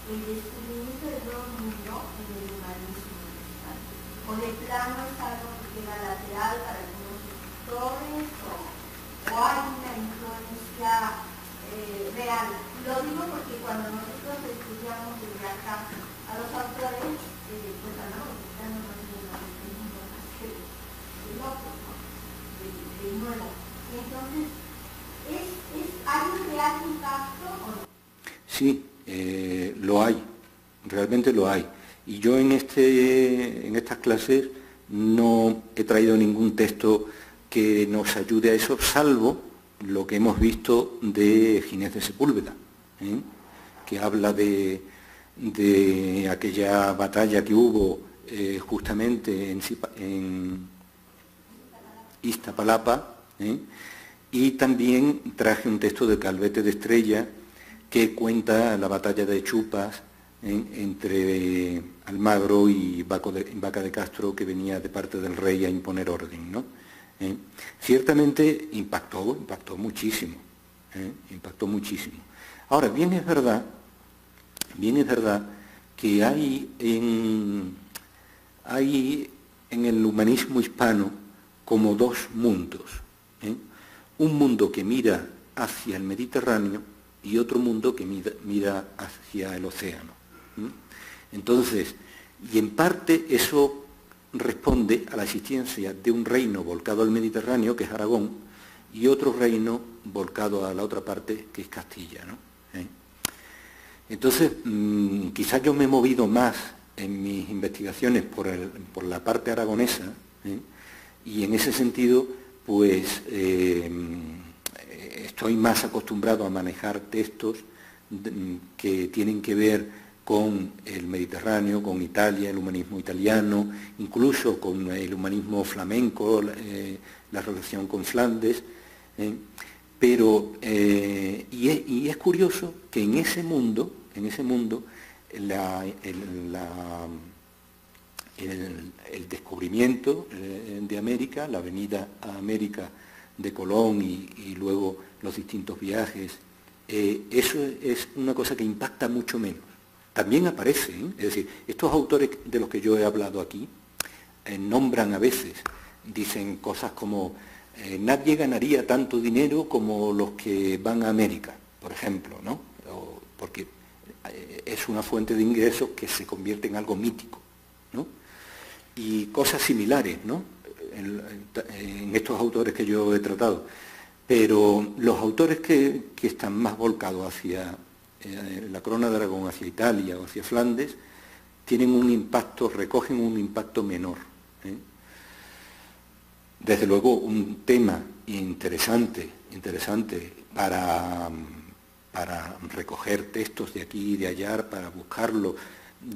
El descubrimiento del nuevo mundo en el humanismo universal. O de plano es algo que queda lateral para algunos escritores, o hay una influencia real. Lo digo porque cuando nosotros estudiamos desde acá a los autores, pues andamos buscando más o menos el mundo más que el otro, ¿no? El nuevo. Entonces, ¿hay un real impacto o no? Sí. Lo hay, realmente lo hay. Y yo en estas clases no he traído ningún texto que nos ayude a eso, salvo lo que hemos visto de Ginés de Sepúlveda, que habla de aquella batalla que hubo justamente en Iztapalapa, y también traje un texto de Calvete de Estrella que cuenta la batalla de Chupas entre Almagro y Vaca de Castro, que venía de parte del rey a imponer orden, ¿no? Ciertamente impactó muchísimo, impactó muchísimo. Ahora, bien es verdad que hay en el humanismo hispano como dos mundos, un mundo que mira hacia el Mediterráneo y otro mundo que mira hacia el océano. Entonces, y en parte eso responde a la existencia de un reino volcado al Mediterráneo, que es Aragón, y otro reino volcado a la otra parte, que es Castilla, ¿no? Entonces, quizás yo me he movido más en mis investigaciones por la parte aragonesa, y en ese sentido, pues, estoy más acostumbrado a manejar textos que tienen que ver con el Mediterráneo, con Italia, el humanismo italiano, incluso con el humanismo flamenco, la relación con Flandes, pero y es curioso que en ese mundo el descubrimiento de América, la venida a América de Colón y luego los distintos viajes, eso es una cosa que impacta mucho menos. También aparece, es decir, estos autores de los que yo he hablado aquí nombran a veces, dicen cosas como nadie ganaría tanto dinero como los que van a América, por ejemplo, ¿no? Porque es una fuente de ingresos que se convierte en algo mítico, ¿no? Y cosas similares, ¿no? En estos autores que yo he tratado. Pero los autores que están más volcados hacia la corona de Aragón, hacia Italia o hacia Flandes, tienen un impacto, recogen un impacto menor. Desde luego, un tema interesante para recoger textos de aquí y de allá, para buscarlo.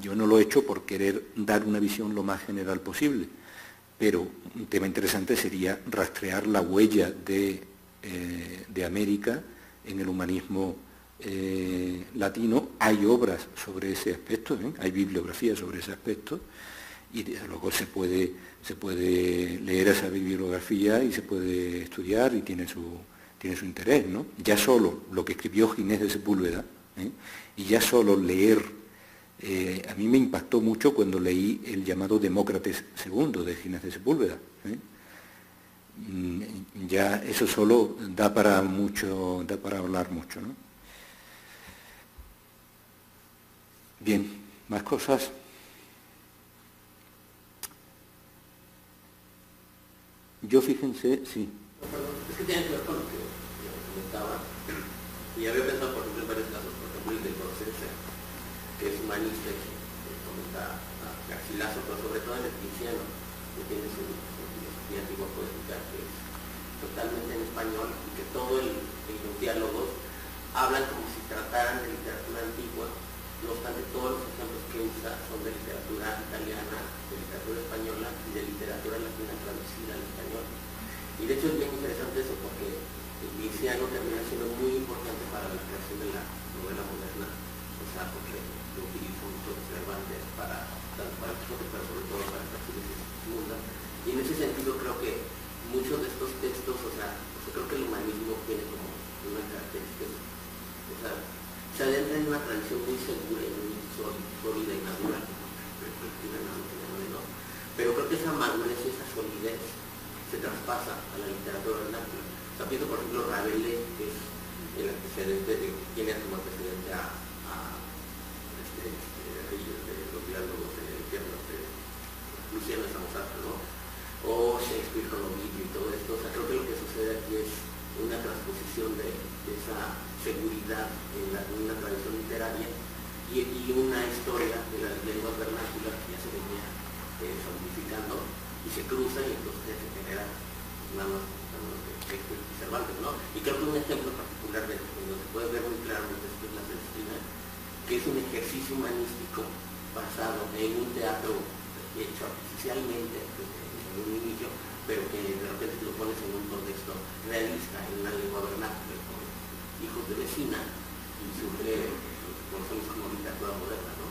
Yo no lo he hecho por querer dar una visión lo más general posible, pero un tema interesante sería rastrear la huella de América en el humanismo latino. Hay obras sobre ese aspecto, hay bibliografía sobre ese aspecto, y desde luego se puede leer esa bibliografía y se puede estudiar, y tiene su interés, ¿no? Ya solo lo que escribió Ginés de Sepúlveda, y ya solo leer, a mí me impactó mucho cuando leí el llamado Demócrates II de Ginés de Sepúlveda. Ya eso solo da para hablar mucho, ¿no? Bien, más cosas. Yo, fíjense, sí. Perdón, es que tiene que ver con lo que comentaba, y había pensado, por ejemplo, en varios casos, por ejemplo, el de Procencia, que es humanista, que comenta a Garcilaso, pero sobre todo en el Cristiano, que tiene su filosofía antigua poética, que es totalmente en español, y que todo los diálogos hablan como si trataran de literatura antigua. No obstante, todos los ejemplos que usa son de literatura italiana, de literatura española y de literatura latina traducida al español. Y de hecho es bien interesante eso, porque el Vinciano termina siendo muy importante para la creación de la novela moderna, o sea, porque lo utiliza mucho Cervantes tanto para el Quijote, pero sobre todo para las segunda. Y en ese sentido creo que muchos de estos textos, o sea, creo que el humanismo tiene como una característica, o sea, se adentra en una tradición muy segura y muy sólida y madura, pero creo que esa madurez y esa solidez se traspasa a la literatura vernácula. O sea, pienso por ejemplo Rabelais, que es el antecedente de quién es como antecedente a los diálogos en el infierno de Luciano de Samosata, ¿no? O Shakespeare con Ovidio y todo esto. O sea, creo que lo que sucede aquí es una transposición de esa seguridad en una tradición literaria y una historia de las lenguas vernáculas que ya se venía solidificando y se cruza, y entonces se genera nada más Shakespeare y Cervantes, ¿no? Y creo que un ejemplo particular de donde se puede ver muy claramente esto es La Celestina, que es un ejercicio humanístico basado en un teatro hecho artificialmente desde un inicio, pero que de repente lo pones en un contexto realista, en una lengua vernácula, con hijos de vecina, y surge lo que conocemos como literatura moderna, ¿no?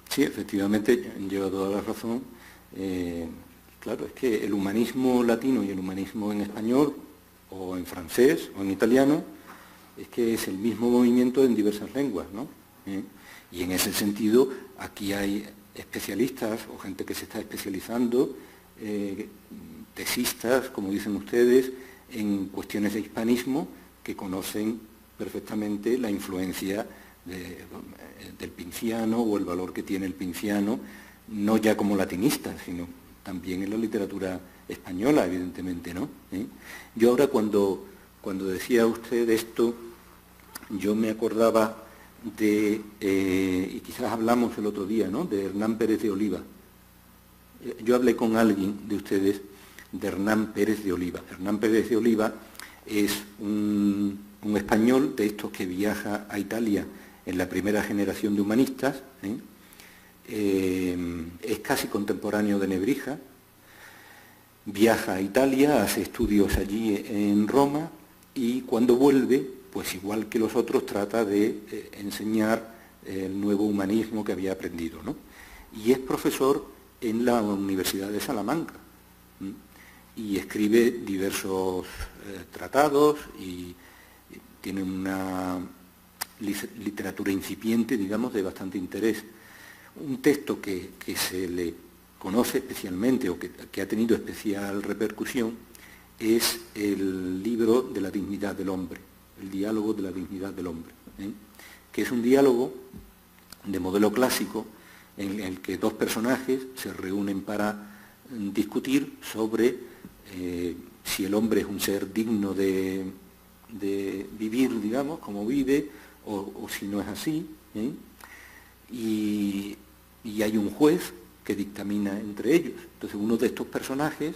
Sí, efectivamente, lleva toda la razón. Claro, es que el humanismo latino y el humanismo en español, o en francés, o en italiano, es que es el mismo movimiento en diversas lenguas, ¿no? Y en ese sentido, aquí hay especialistas o gente que se está especializando, tesistas, como dicen ustedes, en cuestiones de hispanismo, que conocen perfectamente la influencia del pinciano o el valor que tiene el pinciano, no ya como latinista, sino también en la literatura española, evidentemente, ¿no? Yo ahora cuando decía usted esto, yo me acordaba de, y quizás hablamos el otro día, ¿no?, de Hernán Pérez de Oliva. Yo hablé con alguien de ustedes de Hernán Pérez de Oliva. Hernán Pérez de Oliva es un español de estos que viaja a Italia en la primera generación de humanistas, es casi contemporáneo de Nebrija, viaja a Italia, hace estudios allí en Roma y cuando vuelve, pues igual que los otros, trata de enseñar el nuevo humanismo que había aprendido, ¿no? Y es profesor en la Universidad de Salamanca y escribe diversos tratados y tiene una literatura incipiente, digamos, de bastante interés. Un texto que se le conoce especialmente o que ha tenido especial repercusión es el libro de la dignidad del hombre, el diálogo de la dignidad del hombre, que es un diálogo de modelo clásico en el que dos personajes se reúnen para discutir sobre si el hombre es un ser digno de vivir, digamos, como vive, o si no es así, y hay un juez que dictamina entre ellos. Entonces uno de estos personajes,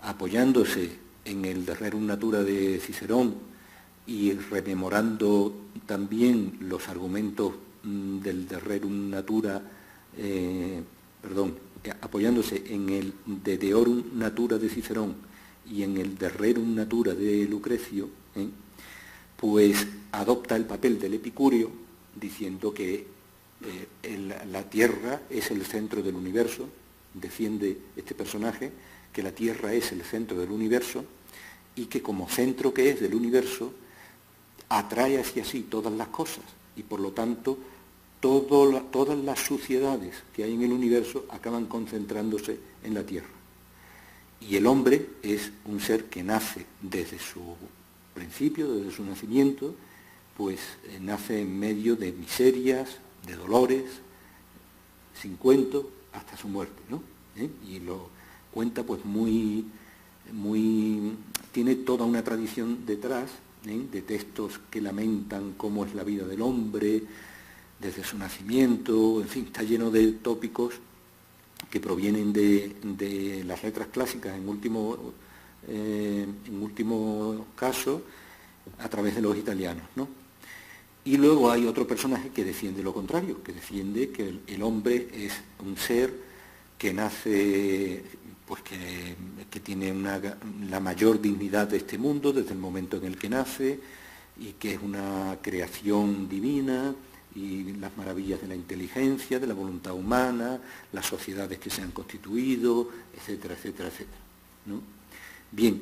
apoyándose en el De Rerum Natura de Cicerón y rememorando también los argumentos del De Rerum Natura, apoyándose en el De Deorum Natura de Cicerón y en el De Rerum Natura de Lucrecio, pues adopta el papel del epicúreo, diciendo que la Tierra es el centro del universo. Defiende este personaje que la Tierra es el centro del universo y que como centro que es del universo atrae hacia sí todas las cosas y por lo tanto todas las suciedades que hay en el universo acaban concentrándose en la Tierra. Y el hombre es un ser que nace desde su principio, desde su nacimiento, pues nace en medio de miserias, de dolores, sin cuento, hasta su muerte, ¿no? Y lo cuenta pues tiene toda una tradición detrás, de textos que lamentan cómo es la vida del hombre, desde su nacimiento, en fin, está lleno de tópicos que provienen de las letras clásicas, en último caso, a través de los italianos, ¿no? Y luego hay otro personaje que defiende lo contrario, que defiende que el hombre es un ser que nace, pues que tiene la mayor dignidad de este mundo desde el momento en el que nace y que es una creación divina y las maravillas de la inteligencia, de la voluntad humana, las sociedades que se han constituido, etcétera, etcétera, etcétera, ¿no? Bien,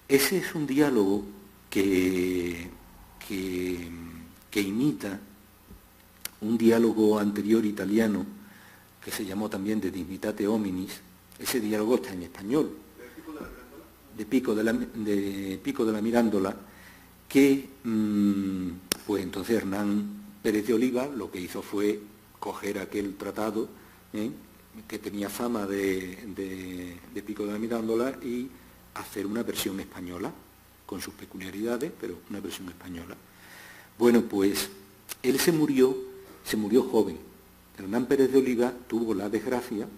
ese es un diálogo que imita un diálogo anterior italiano que se llamó también de Dignitate Hominis. Ese diálogo está en español, de Pico de la Mirandola, que pues entonces Hernán Pérez de Oliva lo que hizo fue coger aquel tratado que tenía fama de Pico de la Mirandola y hacer una versión española, con sus peculiaridades, pero una versión española. Bueno, pues él se murió joven. Hernán Pérez de Oliva tuvo la desgracia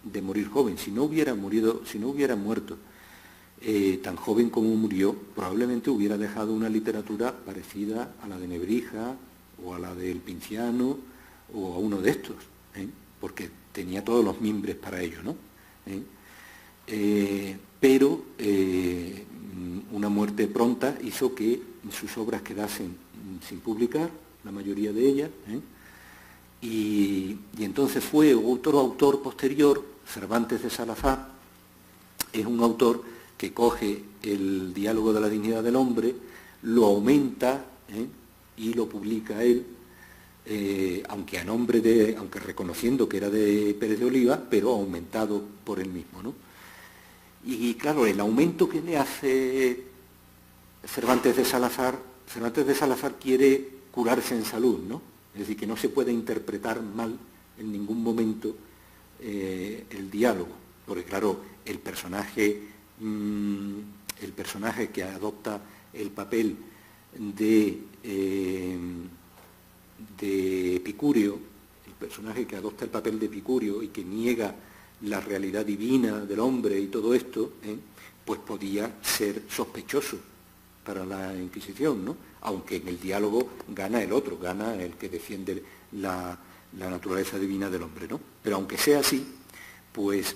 de morir joven. Si no hubiera muerto tan joven como murió, probablemente hubiera dejado una literatura parecida a la de Nebrija o a la del Pinciano o a uno de estos, porque tenía todos los mimbres para ello, ¿no? Pero una muerte pronta hizo que sus obras quedasen sin publicar, la mayoría de ellas, y entonces fue otro autor posterior, Cervantes de Salazar, es un autor que coge el diálogo de la dignidad del hombre, lo aumenta y lo publica él, aunque reconociendo que era de Pérez de Oliva, pero aumentado por él mismo, ¿no? Y claro, el aumento que le hace Cervantes de Salazar quiere curarse en salud, ¿no? Es decir, que no se puede interpretar mal en ningún momento el diálogo, porque claro, el personaje que adopta el papel de Epicúreo, y que niega la realidad divina del hombre y todo esto, pues podía ser sospechoso para la Inquisición, ¿no? Aunque en el diálogo gana el otro, gana el que defiende la naturaleza divina del hombre, ¿no? Pero aunque sea así, pues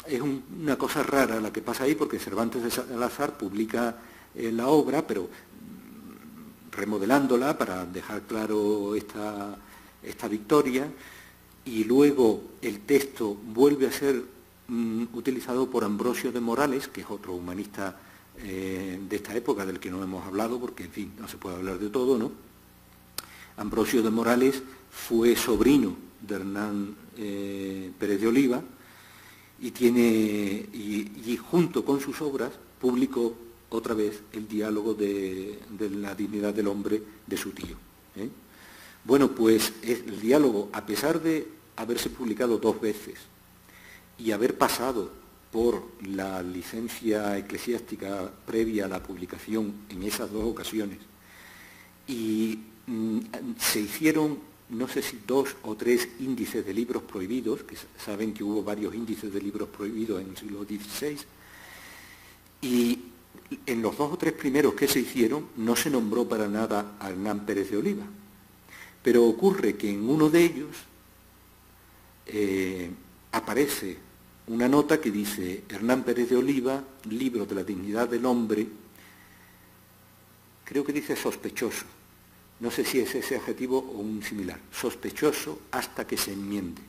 es una cosa rara la que pasa ahí, porque Cervantes de Salazar publica la obra, pero remodelándola para dejar claro esta victoria, y luego el texto vuelve a ser utilizado por Ambrosio de Morales, que es otro humanista de esta época del que no hemos hablado, porque en fin, no se puede hablar de todo, ¿no? Ambrosio de Morales fue sobrino de Hernán Pérez de Oliva y junto con sus obras publicó otra vez el diálogo de la dignidad del hombre de su tío. Bueno, pues el diálogo, a pesar de haberse publicado 2 veces y haber pasado por la licencia eclesiástica previa a la publicación en esas 2 ocasiones, y se hicieron, no sé si 2 o 3 índices de libros prohibidos, que saben que hubo varios índices de libros prohibidos en el siglo XVI, y en los 2 o 3 primeros que se hicieron no se nombró para nada a Hernán Pérez de Oliva, pero ocurre que en uno de ellos aparece una nota que dice: Hernán Pérez de Oliva, libro de la dignidad del hombre, creo que dice sospechoso, no sé si es ese adjetivo o un similar, sospechoso hasta que se enmiende,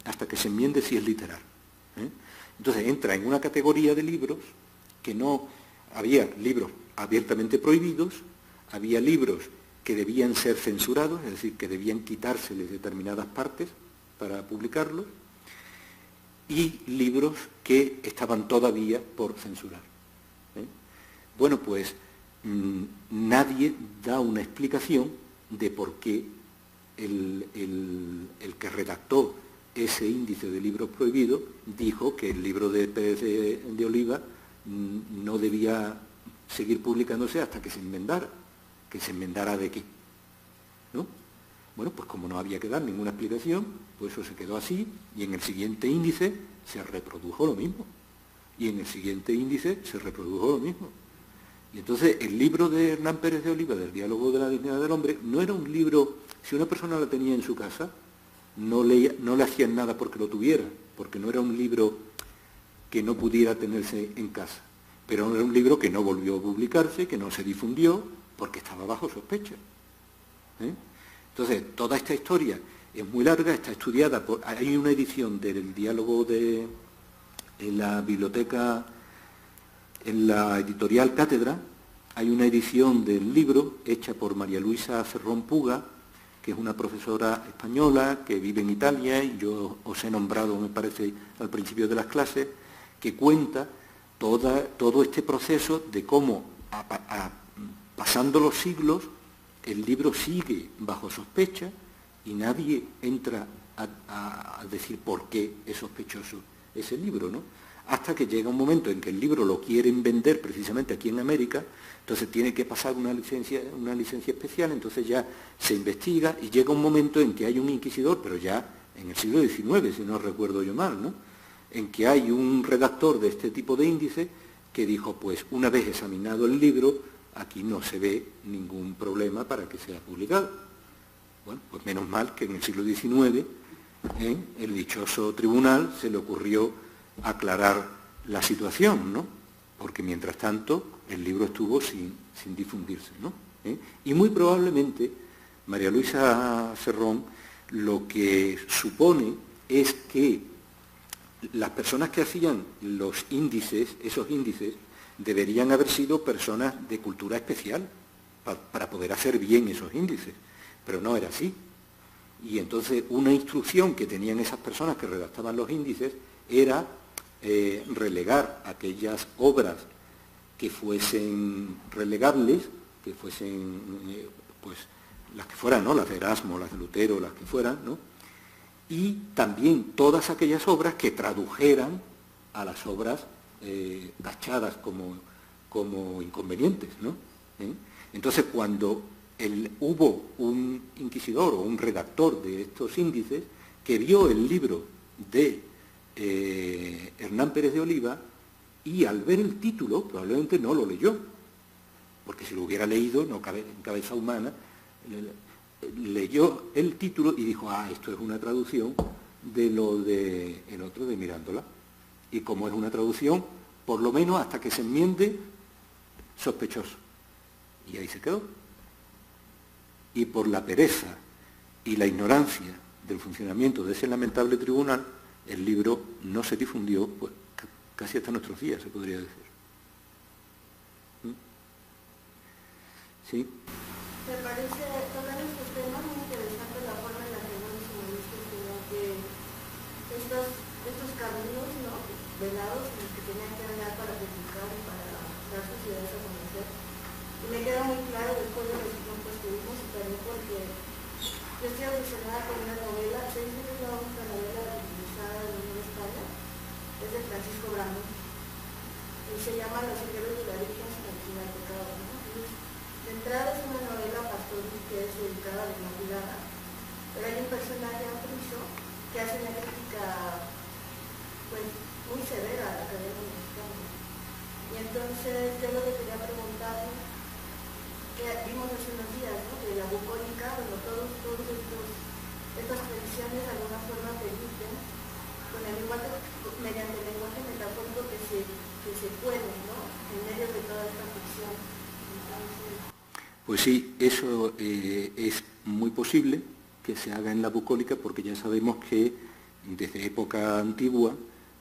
hasta que se enmiende si es literal. Entonces entra en una categoría de libros que no había libros abiertamente prohibidos, había libros que debían ser censurados, es decir, que debían quitárseles determinadas partes para publicarlos, y libros que estaban todavía por censurar. Bueno, pues nadie da una explicación de por qué el que redactó ese índice de libros prohibidos dijo que el libro de Pérez de Oliva no debía seguir publicándose hasta que se enmendara. ¿Que se enmendara de qué? ¿No? Bueno, pues como no había que dar ninguna explicación, pues eso se quedó así, y en el siguiente índice se reprodujo lo mismo. Y en el siguiente índice se reprodujo lo mismo. Y entonces el libro de Hernán Pérez de Oliva, del diálogo de la dignidad del hombre, no era un libro, si una persona lo tenía en su casa, no le hacían nada porque lo tuviera, porque no era un libro que no pudiera tenerse en casa. Pero era un libro que no volvió a publicarse, que no se difundió, porque estaba bajo sospecha. Entonces, toda esta historia es muy larga, está estudiada, hay una edición del diálogo en la biblioteca, en la editorial Cátedra, hay una edición del libro hecha por María Luisa Cerrón Puga, que es una profesora española que vive en Italia, y yo os he nombrado, me parece, al principio de las clases, que cuenta todo este proceso de cómo, pasando los siglos, el libro sigue bajo sospecha y nadie entra a decir por qué es sospechoso ese libro, ¿no? Hasta que llega un momento en que el libro lo quieren vender precisamente aquí en América, entonces tiene que pasar una licencia especial, entonces ya se investiga y llega un momento en que hay un inquisidor, pero ya en el siglo XIX, si no recuerdo yo mal, ¿no? En que hay un redactor de este tipo de índice que dijo, pues una vez examinado el libro, aquí no se ve ningún problema para que sea publicado. Bueno, pues menos mal que en el siglo XIX el dichoso tribunal se le ocurrió aclarar la situación, ¿no? Porque mientras tanto el libro estuvo sin difundirse, ¿no? Y muy probablemente María Luisa Serrón lo que supone es que las personas que hacían los índices, esos índices, deberían haber sido personas de cultura especial para poder hacer bien esos índices, pero no era así. Y entonces una instrucción que tenían esas personas que redactaban los índices era relegar aquellas obras que fuesen relegables, que fuesen pues las que fueran, ¿no? Las de Erasmo, las de Lutero, las que fueran, ¿no? Y también todas aquellas obras que tradujeran a las obras tachadas como inconvenientes, ¿no? Entonces, cuando hubo un inquisidor o un redactor de estos índices que vio el libro de Hernán Pérez de Oliva y al ver el título probablemente no lo leyó, porque si lo hubiera leído, no cabe en cabeza humana, leyó el título y dijo, esto es una traducción de lo de el otro de Mirándola. Y como es una traducción, por lo menos hasta que se enmiende, sospechoso. Y ahí se quedó. Y por la pereza y la ignorancia del funcionamiento de ese lamentable tribunal, el libro no se difundió, pues casi hasta nuestros días, se podría decir. ¿Sí? Me parece tocar estos temas muy interesante la forma en la que algunos humanistas tenían que estos caminos, ¿no?, velados en los que tenían que andar para publicar y para dar sus ideas a conocer. Y me queda muy claro después de los ejemplos que vimos y también porque yo estoy obsesionada con una novela, se dice que es la única novela utilizada en Nueva España, es de Francisco Bramo, y se llama Los secretos de la Virgen sin el pecado, ¿no? De entrada es una novela pastoril que es dedicada a la Inmaculada, pero hay un personaje altruizo que hace una crítica pues muy severa a la Academia Mexicana. Y entonces yo lo que quería preguntar, que vimos hace unos días, ¿no?, de la bucólica, bueno, todas estas tradiciones de alguna forma permiten, con el lenguaje, mediante el lenguaje metafórico que se puede, ¿no?, en medio de toda esta ficción. Entonces, pues sí, eso es muy posible que se haga en la bucólica, porque ya sabemos que desde época antigua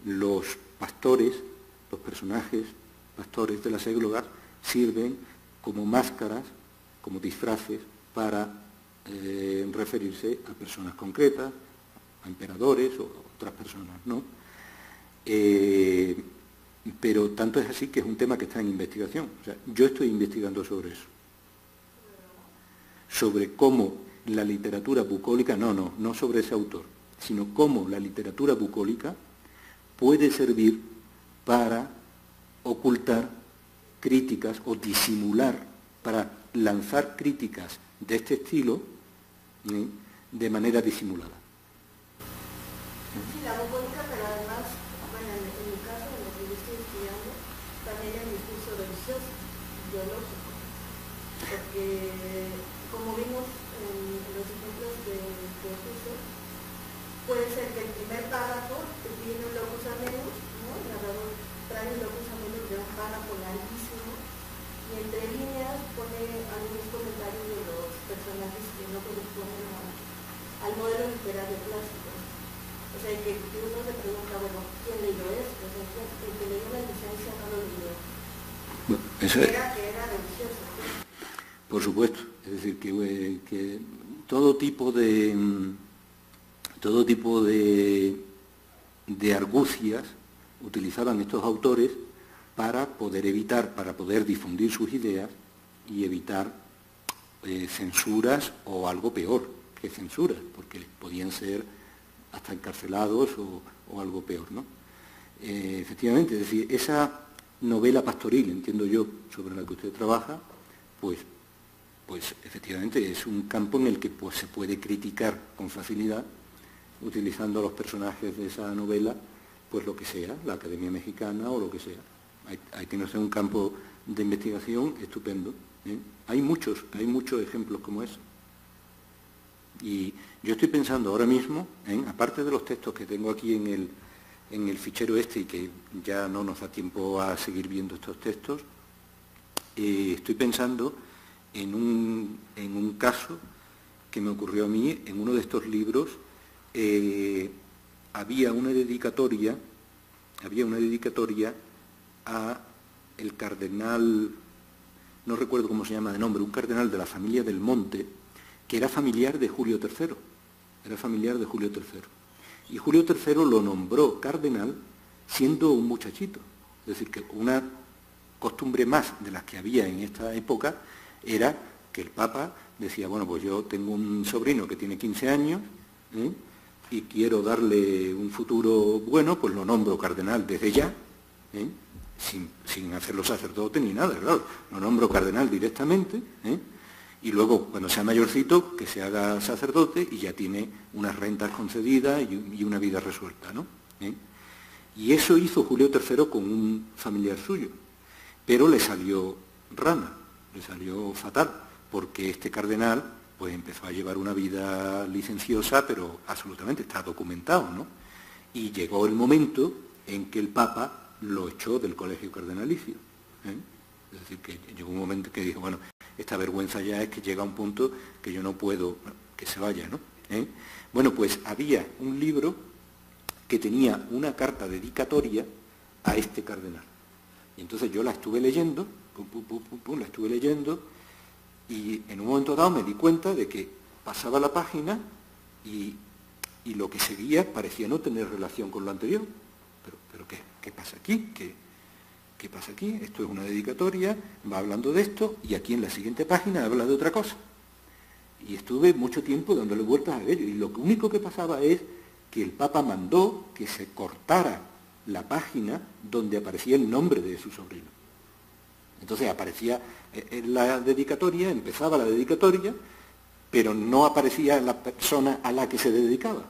los pastores, los personajes pastores de las églogas, sirven como máscaras, como disfraces, para referirse a personas concretas, a emperadores o otras personas, ¿no? Pero tanto es así que es un tema que está en investigación. O sea, yo estoy investigando sobre eso. Sobre cómo la literatura bucólica, no sobre ese autor, sino cómo la literatura bucólica puede servir para ocultar críticas o disimular, para lanzar críticas de este estilo de manera disimulada. Sí, la bucólica, pero además, bueno, en mi caso, en lo que yo estoy estudiando, también el discurso religioso, ideológico, porque como vimos en los ejemplos que puse, puede ser que el primer párrafo tiene un locus amenus, ¿no? El narrador trae un locus amenus de un párrafo larguísimo, y entre líneas pone algunos comentarios de los personajes que no corresponden al modelo literario clásico. O sea, que uno se pregunta, bueno, ¿quién leyó esto? O sea, el que leyó la licencia no lo leyó. Bueno, eso que era religioso, ¿sí? Por supuesto, es decir, que todo tipo de argucias utilizaban estos autores para poder difundir sus ideas y evitar censuras o algo peor que censuras, porque podían ser hasta encarcelados o algo peor, ¿no? Efectivamente, es decir, esa novela pastoril, entiendo yo, sobre la que usted trabaja, pues efectivamente es un campo en el que pues, se puede criticar con facilidad, utilizando a los personajes de esa novela, pues lo que sea, la Academia Mexicana o lo que sea. Ahí tiene usted un campo de investigación estupendo. Hay muchos ejemplos como ese. Y yo estoy pensando ahora mismo, aparte de los textos que tengo aquí en el fichero este y que ya no nos da tiempo a seguir viendo estos textos, estoy pensando en un caso que me ocurrió a mí en uno de estos libros. Había una dedicatoria a el cardenal, no recuerdo cómo se llama de nombre, un cardenal de la familia del Monte, que era familiar de Julio III, y Julio III lo nombró cardenal siendo un muchachito. Es decir, que una costumbre más de las que había en esta época era que el Papa decía, bueno, pues yo tengo un sobrino que tiene 15 años, y quiero darle un futuro bueno, pues lo nombro cardenal desde ya, sin hacerlo sacerdote ni nada, claro, lo nombro cardenal directamente, y luego cuando sea mayorcito que se haga sacerdote y ya tiene unas rentas concedidas y una vida resuelta, ¿no? Y eso hizo Julio III con un familiar suyo, pero le salió rana, le salió fatal, porque este cardenal pues empezó a llevar una vida licenciosa, pero absolutamente está documentado, ¿no? Y llegó el momento en que el Papa lo echó del colegio cardenalicio. Es decir, que llegó un momento que dijo, bueno, esta vergüenza ya es que llega a un punto que yo no puedo, que se vaya, ¿no? Bueno, pues había un libro que tenía una carta dedicatoria a este cardenal. Y entonces yo la estuve leyendo, la estuve leyendo, y en un momento dado me di cuenta de que pasaba la página y lo que seguía parecía no tener relación con lo anterior. Pero ¿qué pasa aquí? ¿Qué pasa aquí? Esto es una dedicatoria, va hablando de esto, y aquí en la siguiente página habla de otra cosa. Y estuve mucho tiempo dándole vueltas a ello, y lo único que pasaba es que el Papa mandó que se cortara la página donde aparecía el nombre de su sobrino. Entonces aparecía en la dedicatoria, empezaba la dedicatoria, pero no aparecía la persona a la que se dedicaba.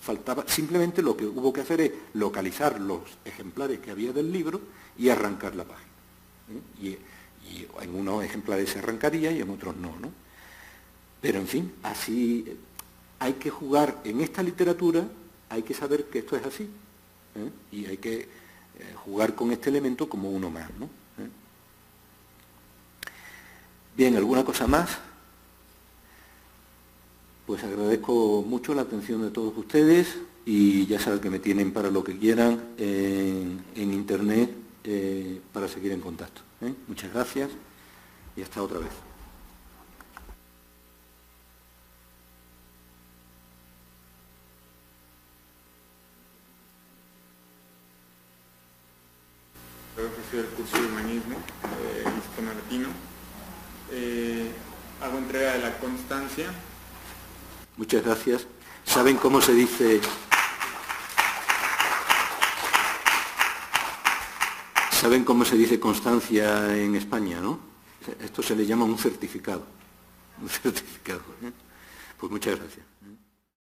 Faltaba, simplemente lo que hubo que hacer es localizar los ejemplares que había del libro y arrancar la página. Y en unos ejemplares se arrancaría y en otros no, ¿no? Pero en fin, así hay que jugar en esta literatura, hay que saber que esto es así, y hay que jugar con este elemento como uno más, ¿no? Bien, ¿alguna cosa más? Pues agradezco mucho la atención de todos ustedes y ya saben que me tienen para lo que quieran en internet para seguir en contacto. Muchas gracias y hasta otra vez. He ofrecido el curso de humanismo hispano-latino. Hago entrega de la constancia. Muchas gracias. ¿Saben cómo se dice? ¿Saben cómo se dice constancia en España, no? Esto se le llama un certificado. Un certificado. Pues muchas gracias.